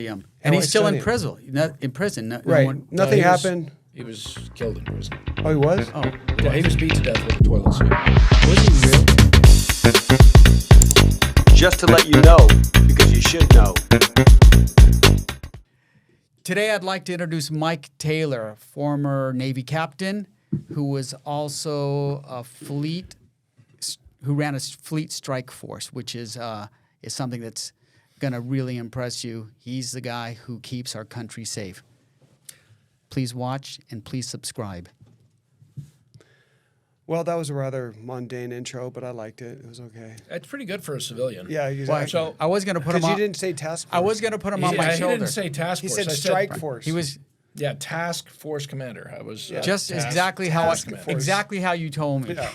And he's still in prison. Right. Nothing happened. He was killed in prison. Oh, he was? Oh, Yeah, he was beat to death with a toilet seat. was he real? Just to let you know, because you should know. Today, I'd like to introduce Mike Taylor, former Navy captain, who was also who ran a fleet strike force, which is something that's going to really impress you. He's the guy who keeps our country safe. Please watch and please subscribe. Well, that was a rather mundane intro, but I liked it. It was okay. It's pretty good for a civilian. Yeah, exactly. So I was going to put him Because on. you didn't say task force. I was going to put him on my he shoulder. didn't say task He force. said I strike force. He was Yeah, task force commander. I was just task- exactly task force. exactly how you told me. Yeah.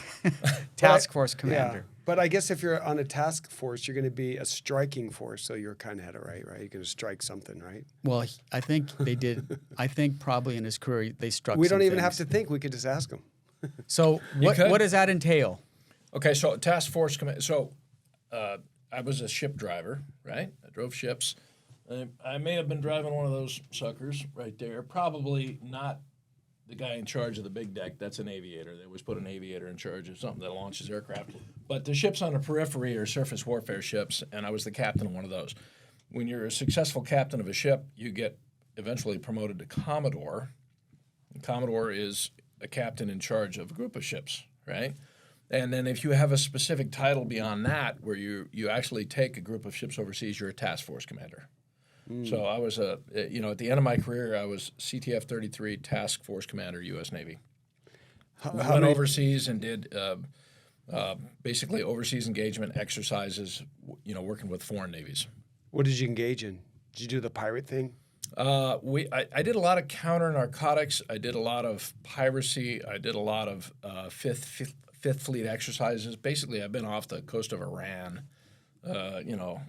Task force commander. Yeah. But I guess if you're on a task force, you're going to be a striking force. So you're kind of had it right? You're going to strike something, right? Well, I think they did. I think probably in his career they struck. We don't some even have things. to think. We could just ask him. So what does that entail? Okay, so task force command. So I was a ship driver, right? I drove ships. I may have been driving one of those suckers right there. Probably not the guy in charge of the big deck. That's an aviator. They always put an aviator in charge of something that launches aircraft. But the ships on the periphery are surface warfare ships, and I was the captain of one of those. When you're a successful captain of a ship, you get eventually promoted to Commodore. And Commodore is a captain in charge of a group of ships, right? And then if you have a specific title beyond that, where you actually take a group of ships overseas, you're a task force commander. So I was at the end of my career, I was CTF 33 Task Force Commander, U.S. Navy. We went overseas and did basically overseas engagement exercises, working with foreign navies. What did you engage in? Did you do the pirate thing? I did a lot of counter narcotics. I did a lot of piracy. I did a lot of Fifth Fleet exercises. Basically, I've been off the coast of Iran.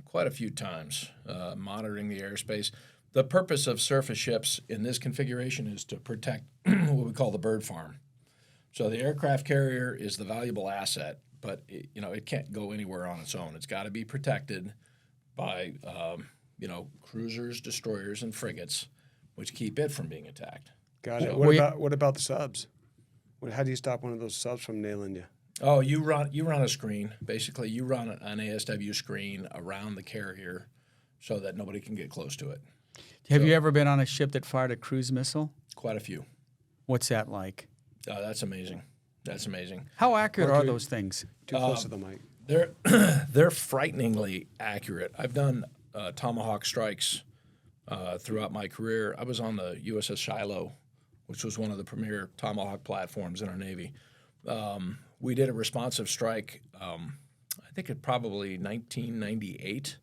Quite a few times, monitoring the airspace. The purpose of surface ships in this configuration is to protect what we call the bird farm. So the aircraft carrier is the valuable asset, but it can't go anywhere on its own. It's got to be protected by cruisers, destroyers, and frigates, which keep it from being attacked. Got it. So- What about the subs? How do you stop one of those subs from nailing you? Oh, you run a screen. Basically, you run an ASW screen around the carrier so that nobody can get close to it. Have you ever been on a ship that fired a cruise missile? Quite a few. What's that like? That's amazing. That's amazing. How accurate are those things? Too close to the mic. They're frighteningly accurate. I've done Tomahawk strikes throughout my career. I was on the USS Shiloh, which was one of the premier Tomahawk platforms in our Navy. We did a responsive strike, I think it probably 1998,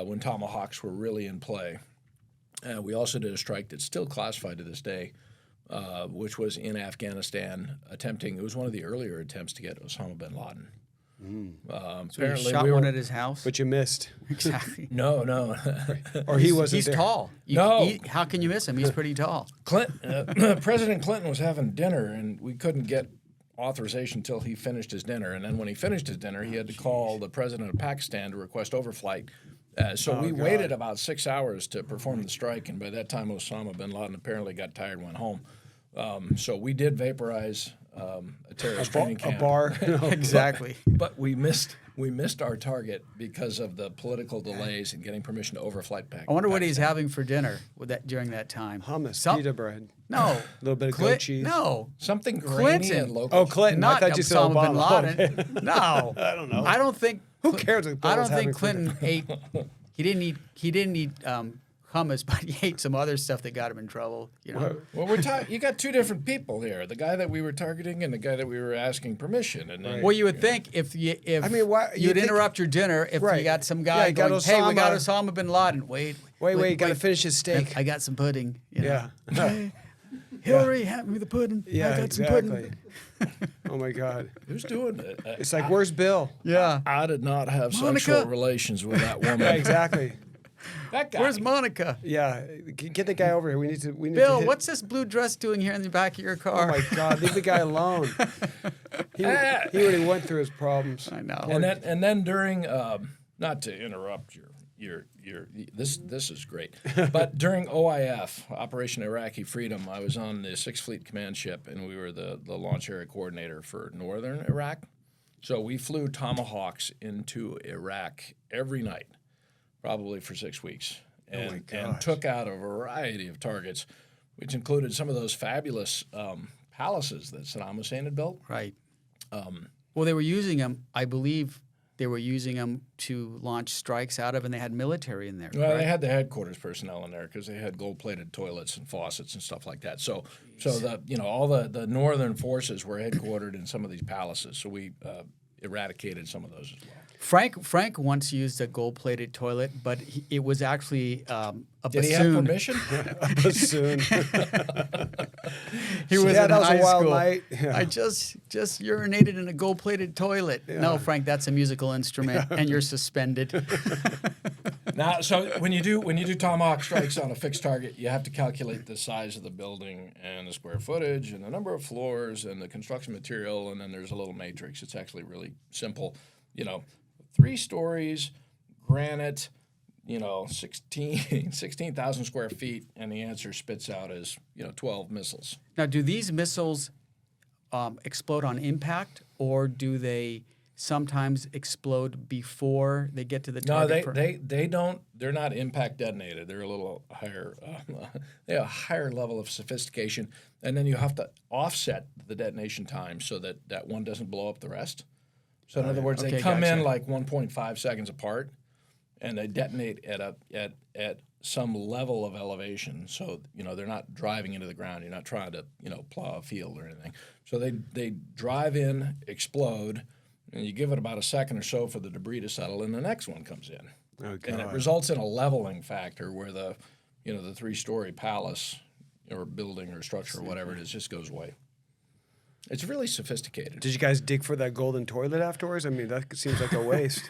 when Tomahawks were really in play. We also did a strike that's still classified to this day, which was in Afghanistan, it was one of the earlier attempts to get Osama bin Laden. So you shot one at his house? But you missed. Exactly. No. Or he wasn't He's there. tall. No. How can you miss him? He's pretty tall. President Clinton was having dinner, and we couldn't get authorization until he finished his dinner. And then when he finished his dinner, he had to call the president of Pakistan to request overflight. So we waited about 6 hours to perform the strike, and by that time Osama bin Laden apparently got tired and went home. So we did vaporize a terrorist training camp. A bar. Exactly. But we missed our target because of the political delays in getting permission to overflight Pakistan. I wonder what he's having for dinner during that time. Hummus, pita bread. No. A little bit of goat cheese. No. Something Clinton. grainy and local. Oh, Clinton. Not I thought you said Osama bin Obama. Laden. No. I don't know. I don't think. Who cares what I don't Bill was having think for Clinton ate. He didn't eat hummus, but he ate some other stuff that got him in trouble. Well, you got two different people here: the guy that we were targeting and the guy that we were asking permission. And then, Well, you would think if you'd interrupt your dinner if you got some guy going, "Hey, we got Osama bin Laden." Wait, got to finish his steak. I got some pudding. Yeah. Hillary, hand me the pudding. Yeah, I got some pudding. Oh my God. who's doing it? It's like, where's Bill? Yeah. I did not have Monica. sexual relations with that woman. Yeah, exactly. That guy. Where's Monica? Yeah, get the guy over here. We need to. Bill, what's this blue dress doing here in the back of your car? Oh my God, leave the guy alone. He already went through his problems. I know. And then during, not to interrupt your this is great. But during OIF, Operation Iraqi Freedom, I was on the Sixth Fleet Command ship, and we were the launch area coordinator for northern Iraq. So we flew Tomahawks into Iraq every night, probably for 6 weeks, and took out a variety of targets, which included some of those fabulous palaces that Saddam Hussein had built. Right. Well, they were using them, I believe they were using them to launch strikes out of, and they had military in there. Well, correct? they had the headquarters personnel in there because they had gold-plated toilets and faucets and stuff like that. So all the northern forces were headquartered in some of these palaces. So we eradicated some of those as well. Frank once used a gold-plated toilet, but it was actually a Did bassoon. he have permission? A bassoon. He was Yeah, in that was high a wild school. night. Yeah. I just urinated in a gold-plated toilet. No, Frank, that's a musical instrument, and you're suspended. Now, so when you do Tomahawk strikes on a fixed target, you have to calculate the size of the building and the square footage and the number of floors and the construction material, and then there's a little matrix. It's actually really simple. 3 stories, granite, 16,000 square feet, and the answer spits out as 12 missiles. Now, do these missiles explode on impact, or do they sometimes explode before they get to the target? No, they don't. They're not impact detonated. They're a little higher. They have a higher level of sophistication, and then you have to offset the detonation time so that one doesn't blow up the rest. So in other words, they come in like 1.5 seconds apart, and they detonate at some level of elevation. So they're not driving into the ground. You're not trying to plow a field or anything. So they drive in, explode, and you give it about a second or so for the debris to settle, and the next one comes in. Oh, And it God. results in a leveling factor where the 3-story palace or building or structure or whatever it is just goes away. It's really sophisticated. Did you guys dig for that golden toilet afterwards? I mean, that seems like a waste.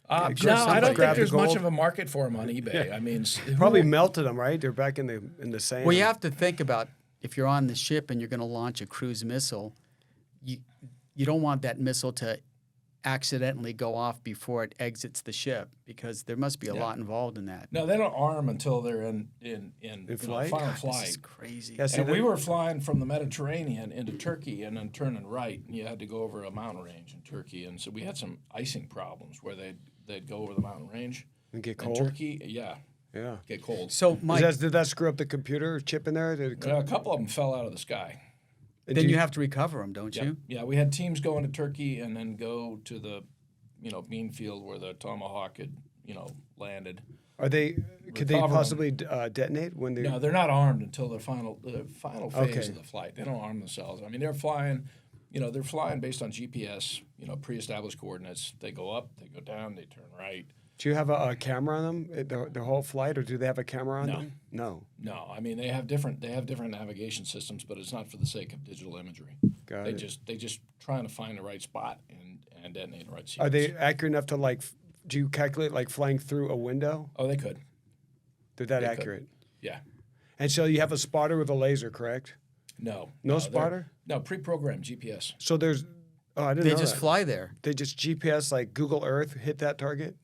No, I don't think grab the there's much gold. of a market for them on eBay. I mean, Probably melted them, right? They're back in the sand. Well, you have to think about if you're on the ship and you're going to launch a cruise missile, you don't want that missile to accidentally go off before it exits the ship, because there must be a lot involved in that. No, they don't arm until they're in flight? final God, this flight. is crazy. Yeah, see, And we were flying from the Mediterranean into Turkey and then turning right, and you had to go over a mountain range in Turkey, and so we had some icing problems where they'd go over the mountain range. And get In cold? Turkey, yeah, get cold. So, Mike, Did that screw up the computer chip in there? Did it A couple of them fell out of the sky. then you have to recover them, don't you? Yeah, we had teams go into Turkey and then go to the bean field where the Tomahawk had landed. Could they Recover 'em. possibly detonate when they? No, they're not armed until the final phase Okay. of the flight. They don't arm themselves. I mean, they're flying. They're flying based on GPS. Pre-established coordinates. They go up, they go down, they turn right. Do you have a camera on them the whole flight, or do they have a camera on No. them? No. No, I mean they have different navigation systems, but it's not for the sake of digital imagery. Got They it. just trying to find the right spot and detonate the right sequence. Are they accurate enough to do you calculate like flying through a window? Oh, they could. They're that They could. accurate. Yeah. And so you have a spotter with a laser, correct? No. No they're- spotter? No, pre-programmed GPS. So there's. Oh, I didn't They know just that. fly there. They just GPS like Google Earth hit that target.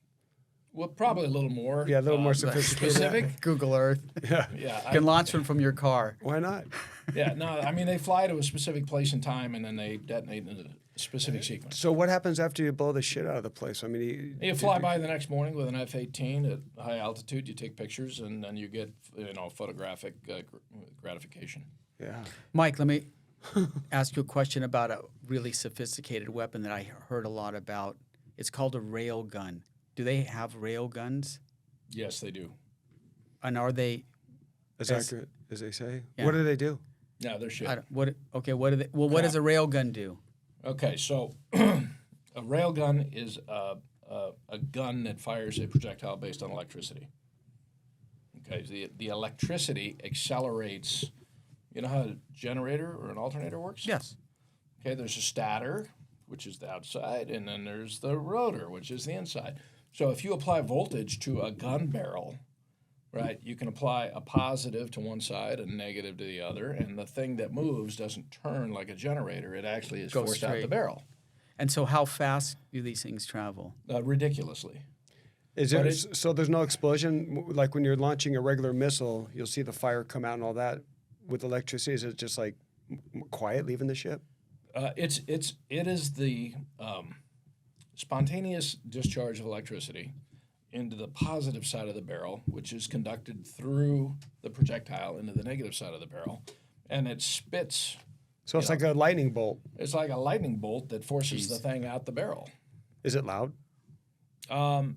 Well, probably a little more. Yeah, a little more sophisticated. specific. Google Earth. Yeah. Yeah. You can launch one from your car. Why not? Yeah. No, I mean they fly to a specific place and time, and then they detonate in a specific sequence. So what happens after you blow the shit out of the place? I mean, You fly by the next morning with an F-18 at high altitude. You take pictures, and then you get photographic gratification. Yeah. Mike, let me ask you a question about a really sophisticated weapon that I heard a lot about. It's called a rail gun. Do they have rail guns? Yes, they do. And are they? As As- accurate as they say. Yeah. What do they do? No, they're shit. What do they? Well, what does a rail gun do? Okay, so a rail gun is a gun that fires a projectile based on electricity. Okay, the electricity accelerates. You know how a generator or an alternator works? Yes. Okay, there's a stator, which is the outside, and then there's the rotor, which is the inside. So if you apply voltage to a gun barrel, right, you can apply a positive to one side and negative to the other, and the thing that moves doesn't turn like a generator. It actually is Goes forced out the straight. barrel. And so, how fast do these things travel? Ridiculously. Is But there so there's no explosion? Like when you're launching a regular missile, you'll see the fire come out and all that. With electricity, is it just like quiet leaving the ship? It is the spontaneous discharge of electricity into the positive side of the barrel, which is conducted through the projectile into the negative side of the barrel, and it spits. So it's like a lightning bolt. It's like a lightning bolt that forces the thing out the barrel. Is it loud?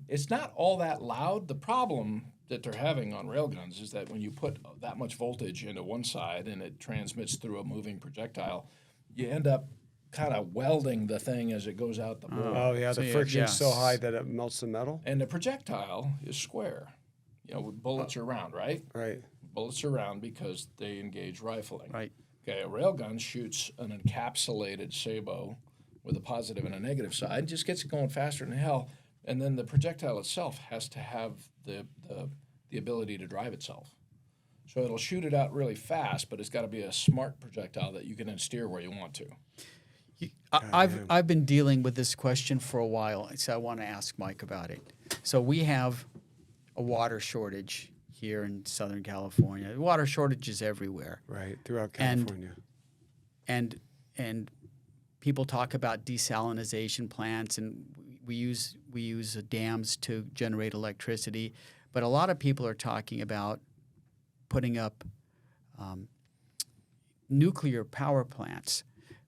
It's not all that loud. The problem that they're having on railguns is that when you put that much voltage into one side and it transmits through a moving projectile, you end up kind of welding the thing as it goes out the bore. Oh yeah, So the yeah, friction's so yes. high that it melts the metal. And the projectile is square. Bullets are round, right? Right. Bullets are round because they engage rifling. Right. Okay, a railgun shoots an encapsulated sabot with a positive and a negative side, just gets it going faster than hell, and then the projectile itself has to have the ability to drive itself. So it'll shoot it out really fast, but it's got to be a smart projectile that you can then steer where you want to. I've been dealing with this question for a while, so I want to ask Mike about it. So we have a water shortage here in Southern California. Water shortages everywhere, Right. Throughout And- California. and people talk about desalination plants, and we use dams to generate electricity. But a lot of people are talking about putting up nuclear power plants,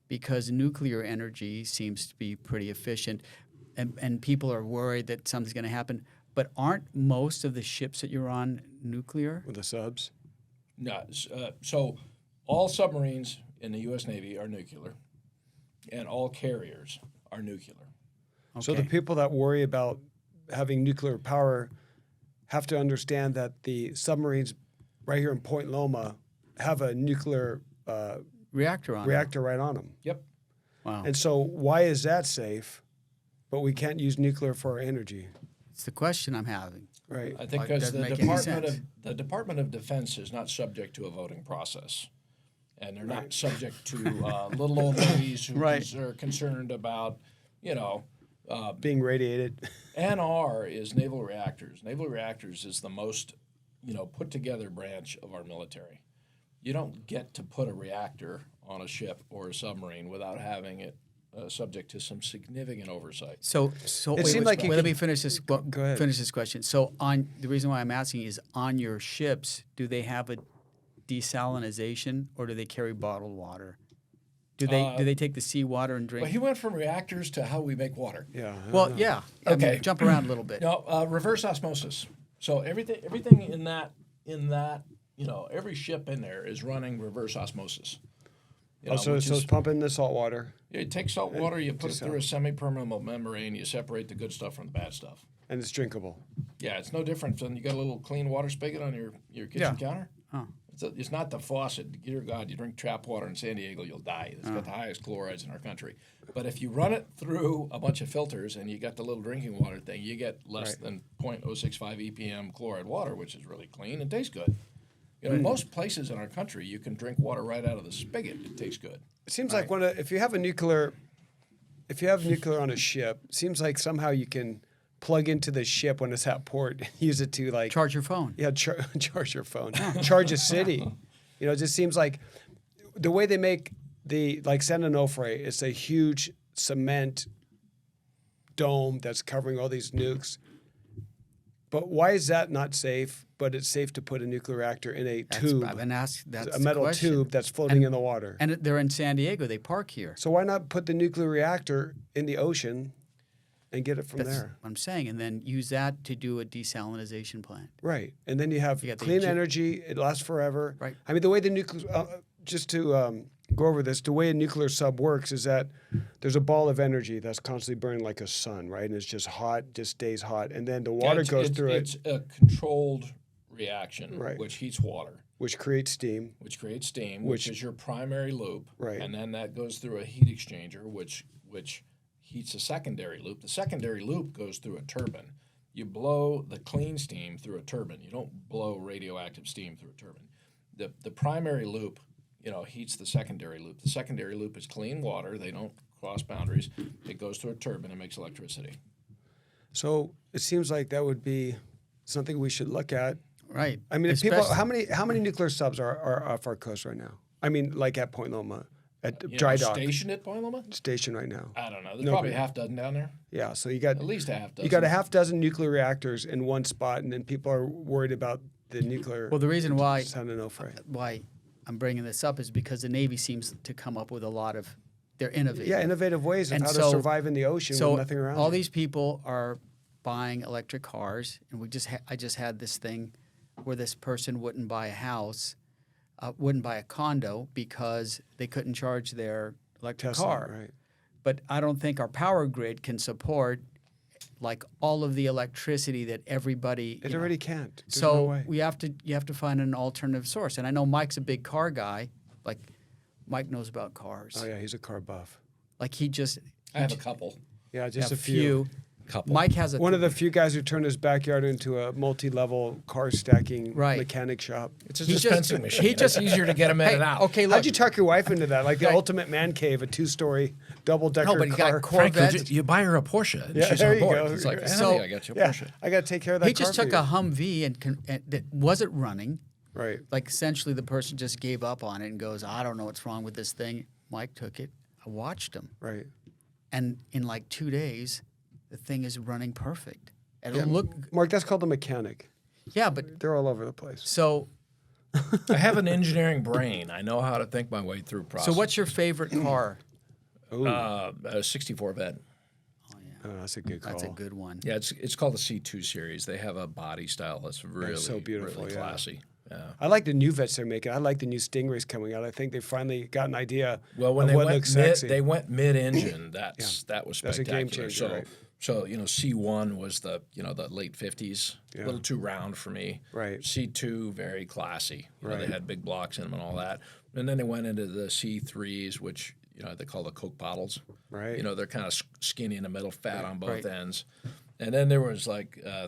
because nuclear energy seems to be pretty efficient, and people are worried that something's going to happen. But aren't most of the ships that you're on nuclear? With the subs. No, so all submarines in the U.S. Navy are nuclear, and all carriers are nuclear. So the people that worry about having nuclear power have to understand that the submarines right here in Point Loma have a nuclear Reactor on. reactor right on them. Yep. Wow. And so why is that safe, but we can't use nuclear for our energy? It's the question I'm having. Right. I think Like, because doesn't the make any Department sense. of Department of Defense is not subject to a voting process, and they're not subject to little old ladies who Right. are concerned about, Being radiated. NR is naval reactors. Naval reactors is the most, put together branch of our military. You don't get to put a reactor on a ship or a submarine without having it subject to some significant oversight. So It seemed like you let could- me finish this. Go ahead. Finish this question. So the reason why I'm asking is, on your ships, do they have a desalinization, or do they carry bottled water? Do they take the seawater and drink? But he went from reactors to how we make water. Yeah. Well, yeah. I mean, Okay. jump around a little bit. No, reverse osmosis. So everything in that, every ship in there is running reverse osmosis. So it's pumping the salt water You take salt water, you put it through a semi-permeable membrane, you separate the good stuff from the bad stuff. and it's drinkable. Yeah, it's no different than you got a little clean water spigot on your kitchen Yeah. counter. Oh. It's not the faucet. Dear God, you drink tap water in San Diego, you'll die. It's got the highest chlorides in our country. But if you run it through a bunch of filters and you got the little drinking water thing, you get less than 0.065 EPM chloride water, which is really clean and tastes good. Most places in our country, you can drink water right out of the spigot. It tastes good. It seems like if you have nuclear on a ship, it seems like somehow you can plug into the ship when it's at port, use it to like Charge your phone. Yeah, charge your phone, charge a city. It just seems like the way they make like San Onofre, it's a huge cement dome that's covering all these nukes. But why is that not safe? But it's safe to put a nuclear reactor in a tube, I've been asked. That's a metal the question. tube that's floating in the water. And they're in San Diego. They park here. So why not put the nuclear reactor in the ocean and get it from That's there? what I'm saying. And then use that to do a desalinization plant. Right. And then you have Uh, got the clean Egypt- energy. It lasts forever. Right. I mean, the way the nuclear, just to go over this, the way a nuclear sub works is that there's a ball of energy that's constantly burning like a sun, right? And it's just hot, just stays hot. And then the water goes through It's it, a controlled reaction, Right. which heats water, which creates steam. which creates steam, which is your primary loop. Right. And then that goes through a heat exchanger, which heats a secondary loop. The secondary loop goes through a turbine. You blow the clean steam through a turbine. You don't blow radioactive steam through a turbine. The primary loop, heats the secondary loop. The secondary loop is clean water. They don't cross boundaries. It goes through a turbine and makes electricity. So it seems like that would be something we should look at. Right. I mean, if people, Especially- how many nuclear subs are off our coast right now? I mean, like at Point Loma, at You dry know, dock Stationed at Point Loma? station right now. I don't know. There's No, probably but- a half dozen down there. Yeah, so you got At least a half dozen. you got a half dozen nuclear reactors in one spot, and then people are worried about the nuclear. Well, the reason why San Onofre. I'm bringing this up is because the Navy seems to come up with a lot of they're innovative. Yeah, innovative ways of And how so- to survive in the ocean So with nothing around. all you. these people are buying electric cars, and I just had this thing where this person wouldn't buy a house, wouldn't buy a condo because they couldn't charge their electric Tesla, car. right? But I don't think our power grid can support like all of the electricity that everybody. It you know. already can't. There's So no way. you have to find an alternative source. And I know Mike's a big car guy. Like Mike knows about cars. Oh yeah, he's a car buff. Like he just I have a couple. Yeah, just a a few. Couple. Mike has a One of the few guys who turned his backyard into a multi-level car stacking Right. mechanic shop. It's a He just- dispensing he machine. just- It's easier to get them in Hey, and out. okay, look. How'd you talk your wife into that? Like the Right. ultimate man cave, a 2-story double-decker No, but he got car. Frank, Corvettes. you buy her a Porsche. And Yeah, she's there on you board. go. It's like, So- honey, I got you a Yeah, Porsche. I got to take care of that. He just car took for a you. Humvee and that wasn't running. Right. Like essentially the person just gave up on it and goes, I don't know what's wrong with this thing. Mike took it. I watched him. Right. And in like 2 days, the thing is running perfect. And Yeah. look, Mark, that's called a mechanic. yeah, but They're all over the place. so I have an engineering brain. I know how to think my way through process. what's your favorite car? Ooh, a 64 Vet? oh, that's a good call. That's a good one. Yeah, it's called the C2 series. They have a body style that's really so beautiful, really yeah. classy. Yeah. I like the new vets they're making. I like the new Stingrays coming out. I think they finally got an idea Well, when of they what went looks mid, sexy. they went mid-engine. That was That's a spectacular. game changer, So, right. so C1 was the late 50s, Yeah. a little too round for me. Right. C2 very classy. You know, Right. they had big blocks in them and all that. And then they went into the C3s, which they call the Coke bottles. Right. They're kind of skinny in the middle, fat on both Right. ends. And then there was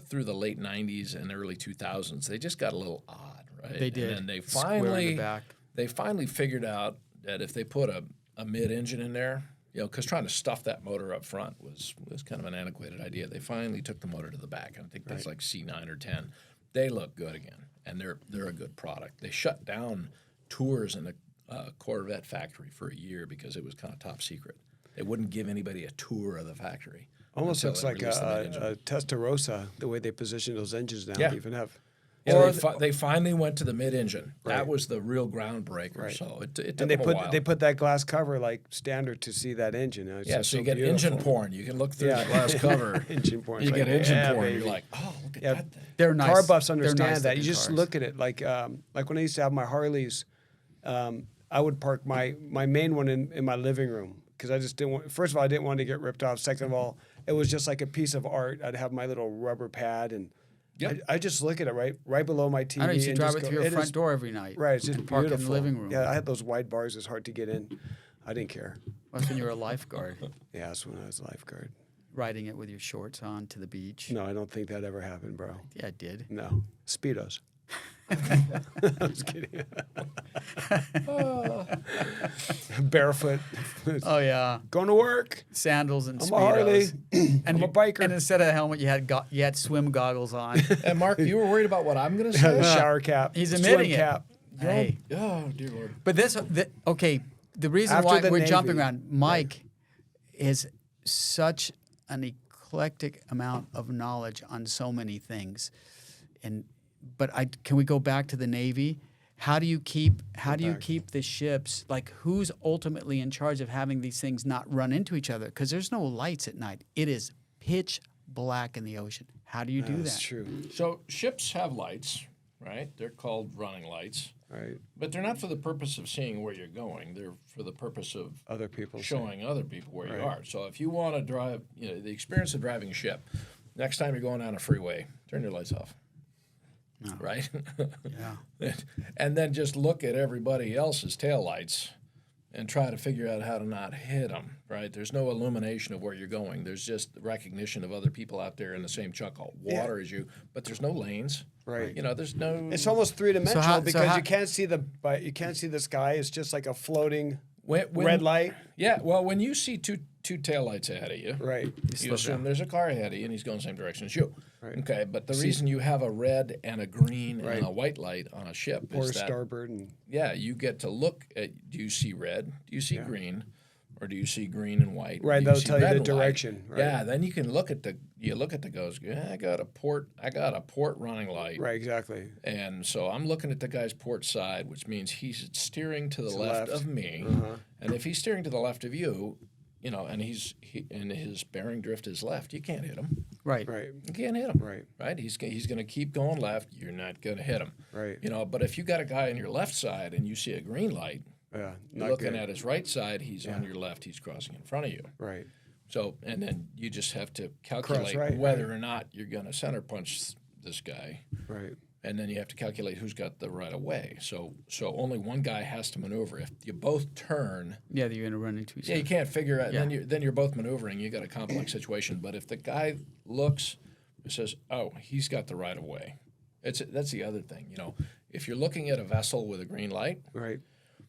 through the late 90s and early 2000s, they just got a little odd, right? They did. And then they Square in the finally back. they finally figured out that if they put a mid-engine in there, because trying to stuff that motor up front was kind of an antiquated idea. They finally took the motor to the back. I think that's like C9 or 10. They look good again, and they're a good product. They shut down tours in a Corvette factory for a year because it was kind of top secret. They wouldn't give anybody a tour of the factory. Almost until looks they like released the mid-engine. a Testarossa, the way they position those engines now. Yeah. They even have. Yeah, Or they finally went to the mid-engine. Right. That was the real groundbreaker. Right. So it took And they them a while. put that glass cover like standard to see that engine. It's Yeah, just so you get beautiful. engine porn. You can look through Yeah. the glass cover. Engine porn. You It's get like, engine yeah, porn. baby. You're like, oh, look at Yeah. that thing. They're nice. Car buffs They're understand nice that. You looking just cars. look at it like when I used to have my Harleys, I would park my main one in my living room because I just didn't want. First of all, I didn't want to get ripped off. Second of all, it was just like a piece of art. I'd have my little rubber pad and Yep. I just look at it right below my TV. I know you should and drive just it go, through your "It front is door every night. Right, it's just and park beautiful. it in the living room. Yeah, I had those wide bars. It's hard to get in. I didn't care. That's when you were a lifeguard, Yeah, that's when I was a lifeguard. riding it with your shorts on to the beach. No, I don't think that ever happened, bro. Yeah, it did. No, Speedos. I'm just kidding. Barefoot, Oh yeah, going to work. sandals and I'm a Speedos. Harley. And I'm a you- biker. And instead of a helmet, you had swim goggles on. And Mark, you were worried about what I'm going to say? Shower cap. He's swim admitting it. cap. Hey, Oh, dear Lord. but okay. The reason After why the we're Navy. jumping around, Mike is such an eclectic amount of knowledge on so many things, but can we go back to the Navy? How do you keep the ships, like who's ultimately in charge of having these things not run into each other? Because there's no lights at night. It is pitch black in the ocean. How do you do That's that? true. So ships have lights, right? They're called running lights. Right. But they're not for the purpose of seeing where you're going. They're for the purpose of Other people. showing other people where you Right. are. So if you want to drive, the experience of driving a ship, next time you're going down a freeway, turn your lights off. No. Right? Yeah. And then just look at everybody else's taillights and try to figure out how to not hit them, right? There's no illumination of where you're going. There's just recognition of other people out there in the same chunk of water as you, but there's no lanes. Right. There's no... It's almost three-dimensional So how- because so how- you can't see the sky. It's just like a floating When, Red light. Yeah, well, when you see two taillights ahead of you, Right. you assume there's a car ahead of you and he's going the same direction as you. Right. Okay, but the reason you have a red and a green Right. and a white light on a ship Or is that, starboard. And yeah, you get to look at, do you see red? Do you see green? Or do you see green and white? Right, Do you that'll see tell you red the and white? direction, right. Yeah, then you can look at the goes, yeah, I got a port running light. right, exactly. And so I'm looking at the guy's port side, which means he's steering to the left of me. Uh-huh. And if he's steering to the left of you, you know, and and his bearing drift is left, you can't hit him. Right. Right. You can't hit him. Right. He's going to keep going left. You're not going to hit him. Right. You know, but if you got a guy on your left side and you see a green light, Yeah. you're Not looking good. at his right side, he's on your left, he's crossing in front of you. Right. So, and then you just have to calculate right, whether or not you're going to center punch this guy. Right. And then you have to calculate who's got the right of way. So only one guy has to maneuver. If you both turn, Yeah, you're gonna run into each yeah, other. you can't figure out. Yeah. Then you're both maneuvering. You got a complex situation. But if the guy looks, and says, "Oh, he's got the right of way," that's the other thing. You know, if you're looking at a vessel with a green light, Right.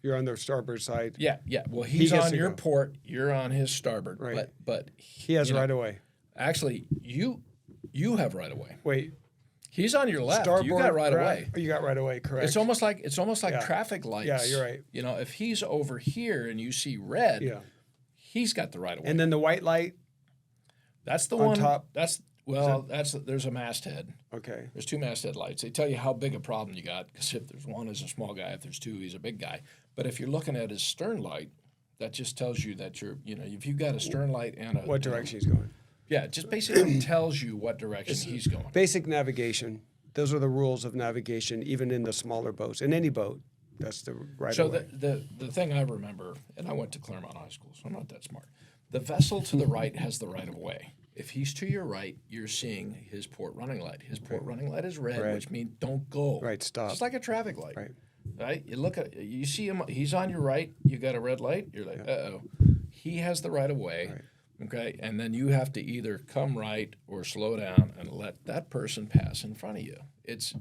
You're on the starboard side. yeah. Well, he's gets on to your go. port. You're on his starboard. Right. But He has you know, right away. Actually, you have right of way. Wait. He's on your left. Starboard. You got right of way. You got right away. Correct. It's almost like Yeah. traffic lights. Yeah, you're right. You know, if he's over here and you see red, Yeah. he's got the right of way. And then the white light. That's the on one. top. There's a masthead. Okay. There's two masthead lights. They tell you how big a problem you got because if there's one, he's a small guy. If there's two, he's a big guy. But if you're looking at his stern light, that just tells you that if you've got a stern light and a What direction he's going? Yeah, it just basically tells you what direction he's going. Basic navigation. Those are the rules of navigation, even in the smaller boats. In any boat, that's the right So of way. the thing I remember, and I went to Claremont High School, so I'm not that smart. The vessel to the right has the right of way. If he's to your right, you're seeing his port running light. His port running light is red, which means don't go. Right, stop. It's like a traffic light. Right. Right? You see him. He's on your right. You got a red light. You're like, uh-oh. He has the right of way. Right. Okay, and then you have to either come right or slow down and let that person pass in front of you. It's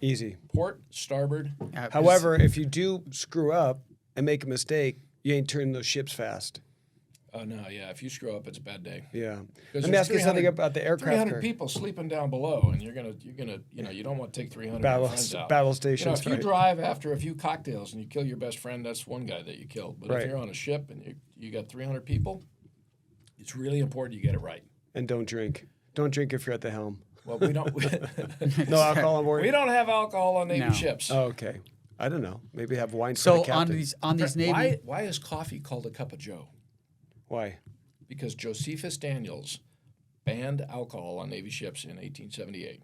Easy. port, starboard. However, if you do screw up and make a mistake, you ain't turning those ships fast. Oh no, yeah. If you screw up, it's a bad day. Yeah. 'Cause Let me there's ask you something 300 about the aircraft 300 carrier. people sleeping down below, and you're gonna, you don't want to take 300 of your friends out. Battle You know, stations. if you right. drive after a few cocktails and you kill your best friend, that's one guy that you killed. But Right. if you're on a ship and you got 300 people, it's really important you get it right. And don't drink. Don't drink if you're at the helm. Well, we don't. No alcohol on board. We don't have alcohol on Navy No. ships. Oh, okay. I don't know. Maybe have wine for So the captain. on these Navy, Why is coffee called a cup of Joe? Why? Because Josephus Daniels banned alcohol on Navy ships in 1878.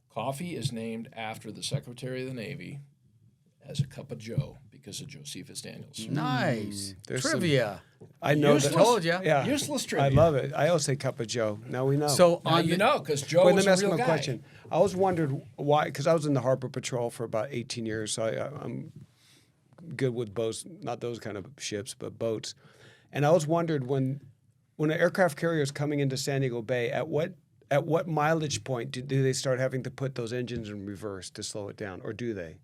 Coffee is named after the Secretary of the Navy as a cup of Joe because of Josephus Daniels. nice There's some- trivia. I know Useless. that. Told ya. Yeah. Useless I trivia. love it. I always say cup of Joe. Now we know. So Now on you the, know because Joe Wait, was let me a ask real him a guy. question. I always wondered why, because I was in the Harbor Patrol for about 18 years, so I'm good with boats, not those kind of ships, but boats. And I always wondered when an aircraft carrier is coming into San Diego Bay, at what mileage point do they start having to put those engines in reverse to slow it down, or do they?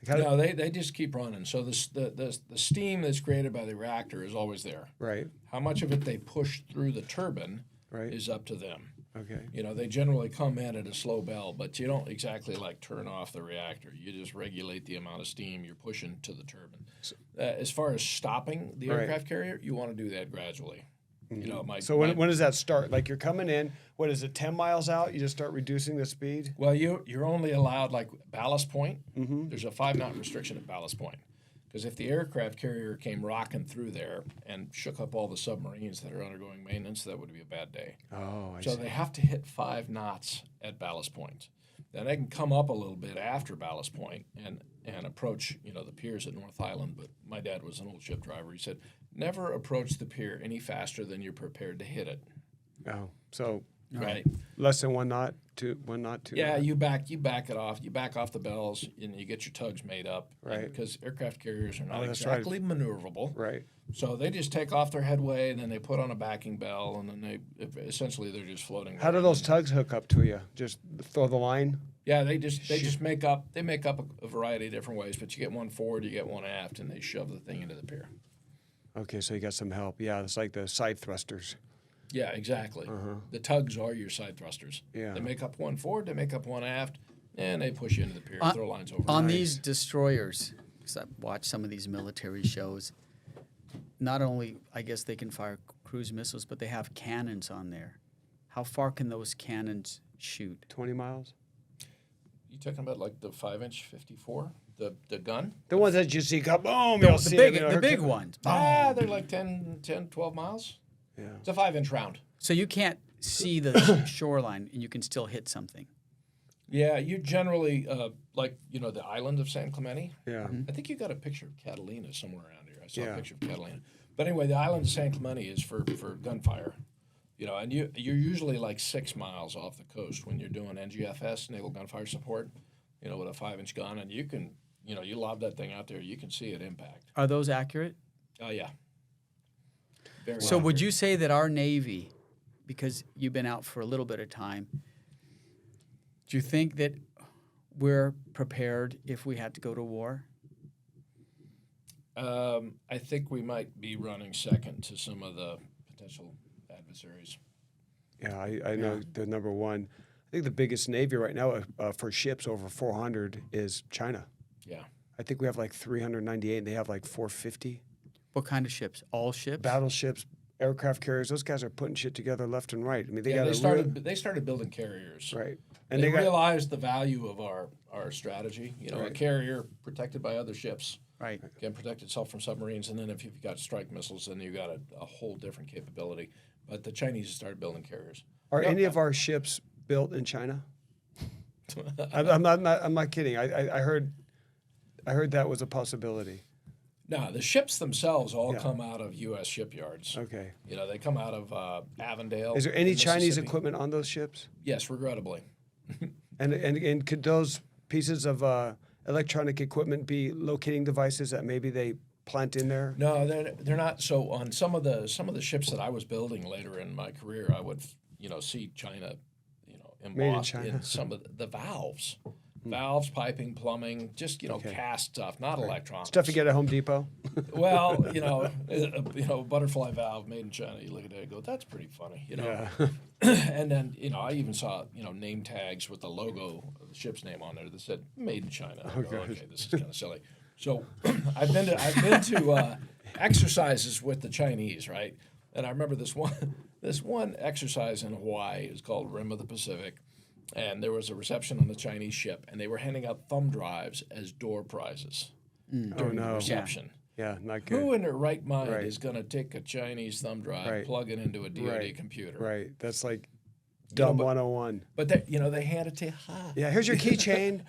Like, No, they just keep running. So the steam that's created by the reactor is always there. Right. How much of it they push through the turbine Right. is up to them. Okay. You know, they generally come in at a slow bell, but you don't exactly like turn off the reactor. You just regulate the amount of steam you're pushing to the turbine. As far as stopping the Right. aircraft carrier, you want to do that gradually. You know, So when does that start? Like you're coming in, what is it, 10 miles out? You just start reducing the speed? Well, you're only allowed like ballast point. There's a 5-knot restriction at ballast point. Because if the aircraft carrier came rocking through there and shook up all the submarines that are undergoing maintenance, that would be a bad day. Oh, I So see. they have to hit 5 knots at ballast point. Then they can come up a little bit after ballast point and approach, the piers at North Island. But my dad was an old ship driver. He said, never approach the pier any faster than you're prepared to hit it. Oh, so Right. less than 1 knot, 2 knot. Yeah, you back it off. You back off the bells, and you get your tugs made up. Right. Because aircraft carriers are not that's right. exactly maneuverable. Right. So they just take off their headway, and then they put on a backing bell, and then essentially they're just floating. How do there. those tugs hook up to you? Just throw the line? Yeah, they just make up a variety of different ways, but you get one forward, you get one aft, and they shove the thing into the pier. Okay, so you got some help. Yeah, it's like the side thrusters. Yeah, exactly. The tugs are your side thrusters. Yeah. They make up one forward, they make up one aft, and they push you into the pier, throw lines over. On these destroyers, because I've watched some of these military shows, not only, I guess, they can fire cruise missiles, but they have cannons on there. How far can those cannons shoot? 20 miles? You talking about like the 5-inch 54, the gun? The ones that you see come, boom, No, you'll the see big, them, the big ones. They're like 10, 12 miles. Yeah. It's a 5-inch round. So you can't see the shoreline, and you can still hit something. Yeah, you generally, like, the island of San Clemente. Yeah. I think you got a picture of Catalina somewhere around here. I saw Yeah. a picture of Catalina. But anyway, the island of San Clemente is for gunfire. And you're usually like 6 miles off the coast when you're doing NGFS, Naval Gunfire Support, with a 5-inch gun. And you can, you lob that thing out there, you can see it impact. Are those accurate? Oh, yeah. Very So would accurate. you say that our Navy, because you've been out for a little bit of time, do you think that we're prepared if we had to go to war? I think we might be running second to some of the potential adversaries. Yeah, I know the number one. I think the biggest Navy right now for ships over 400 is China. Yeah. I think we have like 398, and they have like 450. What kind of ships? All ships? Battleships, aircraft carriers, those guys are putting shit together left and right. I mean, They started building carriers. right. And they realized the value of our strategy. A Right. carrier protected by other ships Right. can protect itself from submarines, and then if you've got strike missiles, then you've got a whole different capability. But the Chinese started building carriers. Are any of our ships built in China? I'm not kidding. I heard that was a possibility. No, the ships themselves all Yeah. come out of U.S. shipyards. Okay. They come out of Avondale. Is there any in Chinese Mississippi. equipment on those ships? Yes, regrettably. And could those pieces of electronic equipment be locating devices that maybe they plant in there? No, they're not. So on some of the ships that I was building later in my career, I would see China, embossed China. in some of the valves, piping, plumbing, just cast stuff, not electronics. Stuff you get at Home Depot? Well, a butterfly valve made in China. You look at it and go, that's pretty funny, Yeah. And then I even saw name tags with the logo of the ship's name on there that said "Made in China." I go, okay, this is kind of silly. So I've been to exercises with the Chinese, right? And I remember this one exercise in Hawaii is called Rim of the Pacific, and there was a reception on the Chinese ship, and they were handing out thumb drives as door prizes during the reception. Yeah, not good. Who in their right mind Right. is going to take a Chinese thumb drive, Right. plug it into a DoD Right. computer? Right. That's like dumb 101. But they hand it to you. Yeah, here's your keychain.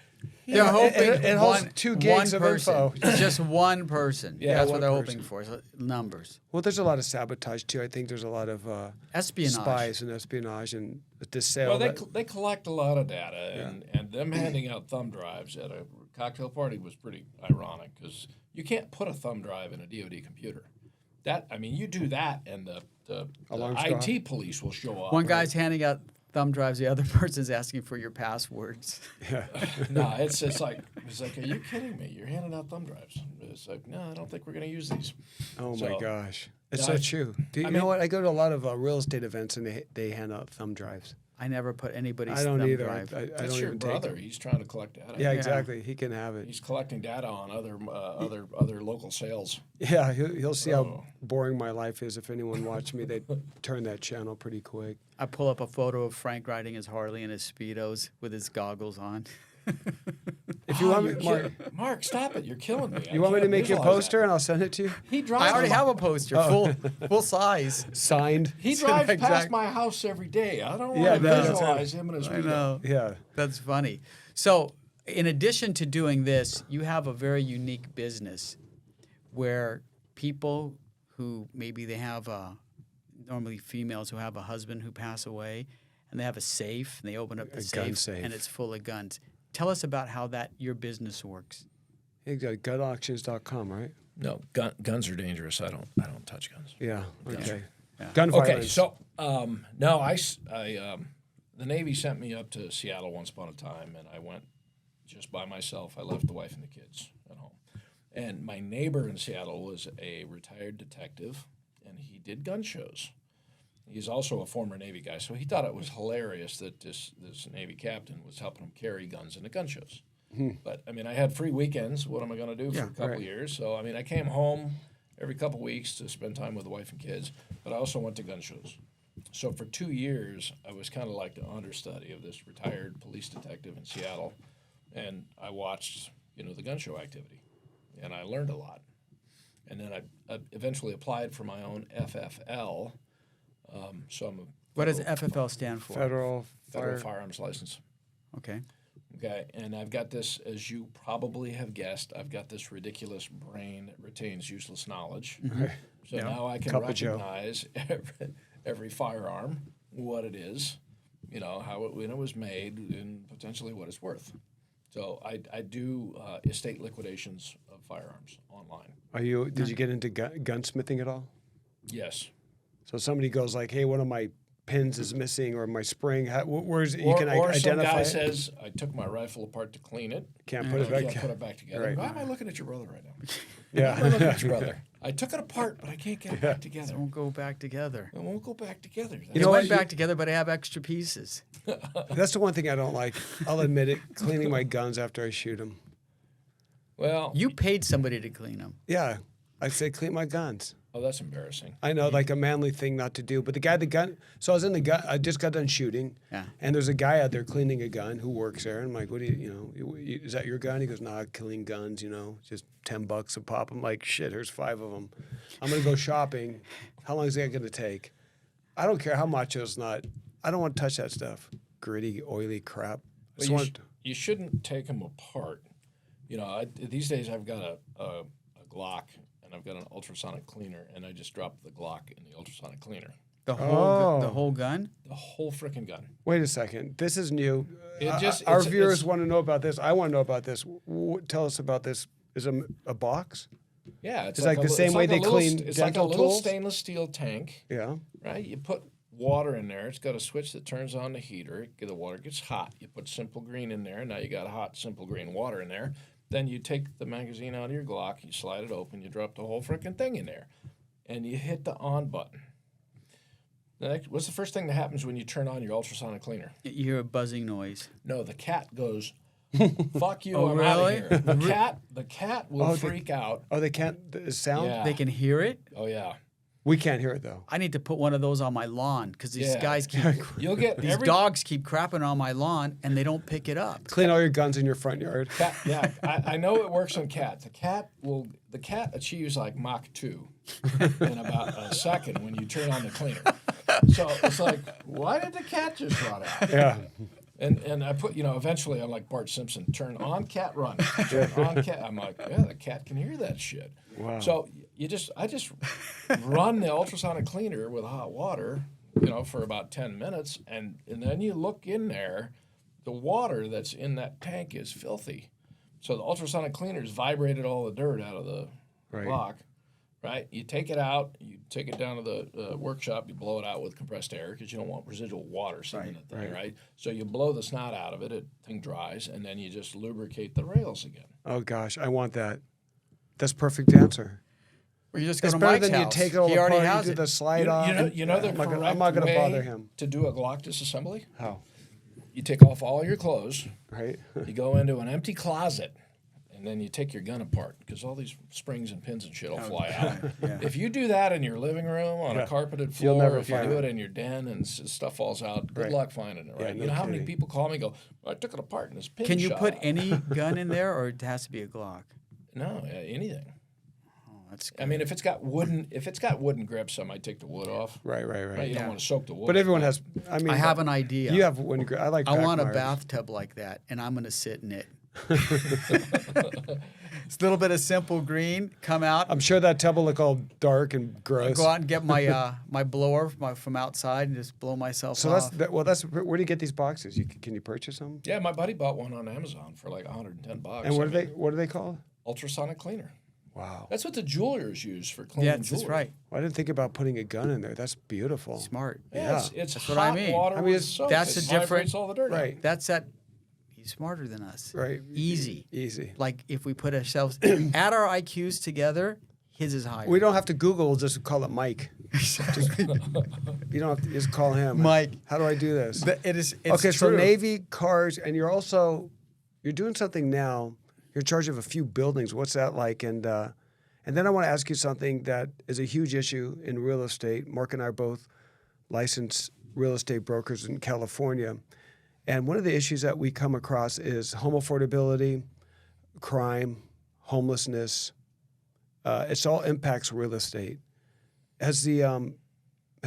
They're hoping it holds 2 gigs of person. info. It's just one person. Yeah, That's one what they're person. hoping for. So numbers. Well, there's a lot of sabotage too. I think there's a lot of Espionage. spies and espionage and the sale. Well, that- they collect a lot of data, and them handing out thumb drives at a cocktail party was pretty ironic because you can't put a thumb drive in a DoD computer. You do that, and the Alarms go IT police will show up. One guy's handing out thumb drives. The other person's asking for your passwords. No, it's like, are you kidding me? You're handing out thumb drives. It's like, no, I don't think we're going to use these. Oh my So- gosh, it's Yeah, so I- true. Do you I know mean- what? I go to a lot of real estate events and they hand out thumb drives. I never put anybody's I don't thumb either. drive. I That's don't your even brother. take it. He's trying to collect data. Yeah, exactly. He can have it. He's collecting data on other local sales. Yeah, he'll see Oh. how boring my life is. If anyone watched me, they'd turn that channel pretty quick. I pull up a photo of Frank riding his Harley in his Speedos with his goggles on. If you want you're me, Mark, Mark, stop it! You're killing me. you want me to make you a visualize poster that. and I'll send it to you? He drives. I already my- have a poster, full size. Signed. He drives past Exact- my house every day. I don't Yeah, want to that's visualize him and his. I know. Yeah. That's funny. So, in addition to doing this, you have a very unique business where people who maybe they have normally females who have a husband who pass away, and they have a safe, and they open up the gun safe. and it's full of guns. Tell us about how your business works. You got gunauctions.com, right? No, guns are dangerous. I don't touch guns. Yeah. Okay. Yeah. Gun violence. Okay, so no, the Navy sent me up to Seattle once upon a time, and I went just by myself. I left the wife and the kids at home. And my neighbor in Seattle was a retired detective, and he did gun shows. He's also a former Navy guy, so he thought it was hilarious that this Navy captain was helping him carry guns into gun shows. But, I mean, I had free weekends. What am I going to do for a couple of years? So, I mean, I came home every couple of weeks to spend time with the wife and kids, but I also went to gun shows. So for 2 years, I was kind of like the understudy of this retired police detective in Seattle, and I watched, the gun show activity, and I learned a lot. And then I eventually applied for my own FFL. So I'm a What does FFL stand for? Federal firearms license. Okay. Okay, and I've got this, as you probably have guessed, I've got this ridiculous brain that retains useless knowledge. So now I can recognize every firearm, what it is, how it, when it was made, and potentially what it's worth. So I do estate liquidations of firearms online. Did you get into gunsmithing at all? Yes. So somebody goes like, "Hey, one of my pins is missing, or my spring." Where's you Or can some identify guy it? says, "I took my rifle apart to clean it. Can't put it back. Can't put it back together." Right. Why am I looking at your brother right now? Yeah. Why am I looking at your brother? I took it apart, but I can't get it back together. It won't go back together. It won't go back together. It went back together, but I have extra pieces. That's the one thing I don't like. I'll admit it. Cleaning my guns after I shoot them. Well, You paid somebody to clean them. Yeah, I say clean my guns. oh, that's embarrassing. I know, like a manly thing not to do. But the gun. So I was in the gun. I just got done shooting. Yeah. And there's a guy out there cleaning a gun who works there. And I'm like, "What do is that your gun?" He goes, "Nah, clean guns. Just $10 a pop." I'm like, "Shit, here's 5 of them. I'm gonna go shopping. How long is that gonna take?" I don't care how much it's not. I don't want to touch that stuff. Gritty, oily crap. I just Well, want- you shouldn't take them apart. These days I've got a Glock and I've got an ultrasonic cleaner, and I just drop the Glock in the ultrasonic cleaner. The Oh. whole gun? The whole freaking gun. Wait a second. This is new. Our Viewers want to know about this. I want to know about this. Tell us about this. Is it a box? Yeah, It's like the same way they clean It's like a dental little tools? stainless steel tank, Yeah. right? You put water in there. It's got a switch that turns on the heater. The water gets hot. You put simple green in there. Now you got hot simple green water in there. Then you take the magazine out of your Glock, you slide it open, you drop the whole freaking thing in there, and you hit the on button. What's the first thing that happens when you turn on your ultrasonic cleaner? You hear a buzzing noise. No, the cat goes, "Fuck you, Oh, I'm out really? of here." The cat will freak out. Oh, they can't. The sound. Yeah. They can hear it? Oh yeah. We can't hear it though. I need to put one of those on my lawn because these Yeah. guys keep, You'll get these dogs keep crapping on my lawn and they don't pick it up. Clean all your guns in your front yard. Cat, yeah, I know it works on cat. The cat achieves like Mach 2 in about a second when you turn on the cleaner. So it's like, why did the cat just run out? Yeah. And I put, eventually I'm like Bart Simpson, turn on cat run. Turn on cat. I'm like, yeah, the cat can hear that shit. Wow. So I just run the ultrasonic cleaner with hot water, for about 10 minutes. And then you look in there, the water that's in that tank is filthy. So the ultrasonic cleaner's vibrated all the dirt out of the block, right? You take it out, you take it down to the workshop, you blow it out with compressed air because you don't want residual water sitting in it there, right? So you blow the snot out of it, thing dries, and then you just lubricate the rails again. Oh gosh, I want that. That's perfect answer. Or you just go It's to better Mike's than house. You take it all He already apart, has you do it. the slide off. You know the correct I'm not going to way bother him. to do a Glock disassembly? How? You take off all your clothes, Right? you go into an empty closet, and then you take your gun apart because all these springs and pins and shit will fly out. Yeah. If you do that in your living room on a carpeted floor, You'll never if you find do it. it in your den and stuff falls out, good Right. luck finding it. Right? Yeah, You know how many kidding. people call me and go, "Well, I took it apart and this pin Can you shot put out." any gun in there or it has to be a Glock? No, anything. Oh, that's I mean, if it's got wooden grips, I might take the wood off. Right. Right? You don't want to soak the wood. But everyone has. I mean, I have an idea. You have one. I like. I want a Backmeyers. bathtub like that, and I'm going to sit in it. It's a little bit of simple green. Come out. I'm sure that tub will look all dark and gross. Go out and get my my blower from outside and just blow myself So off. that's where do you get these boxes? Can you purchase them? Yeah, my buddy bought one on Amazon for like $110. And what are they called? Ultrasonic cleaner. Wow. That's what the jewelers use for cleaning Yeah, jewelry. that's right. Well, I didn't think about putting a gun in there. That's beautiful. Smart. Yeah, it's That's hot what I mean. water I mean, with it's- soap. that's It a different- vibrates all the dirt out. Right. That's that. He's smarter than us. Right. Easy. Easy. Like if we put ourselves add our IQs together, his is higher. We don't have to Google. We'll just call it Mike. You don't have to just call him. Mike. How do I do this? It's Okay, so true. Navy, cars, and you're doing something now. You're in charge of a few buildings. What's that like? And then I want to ask you something that is a huge issue in real estate. Mark and I are both licensed real estate brokers in California. And one of the issues that we come across is home affordability, crime, homelessness. It all impacts real estate. Has the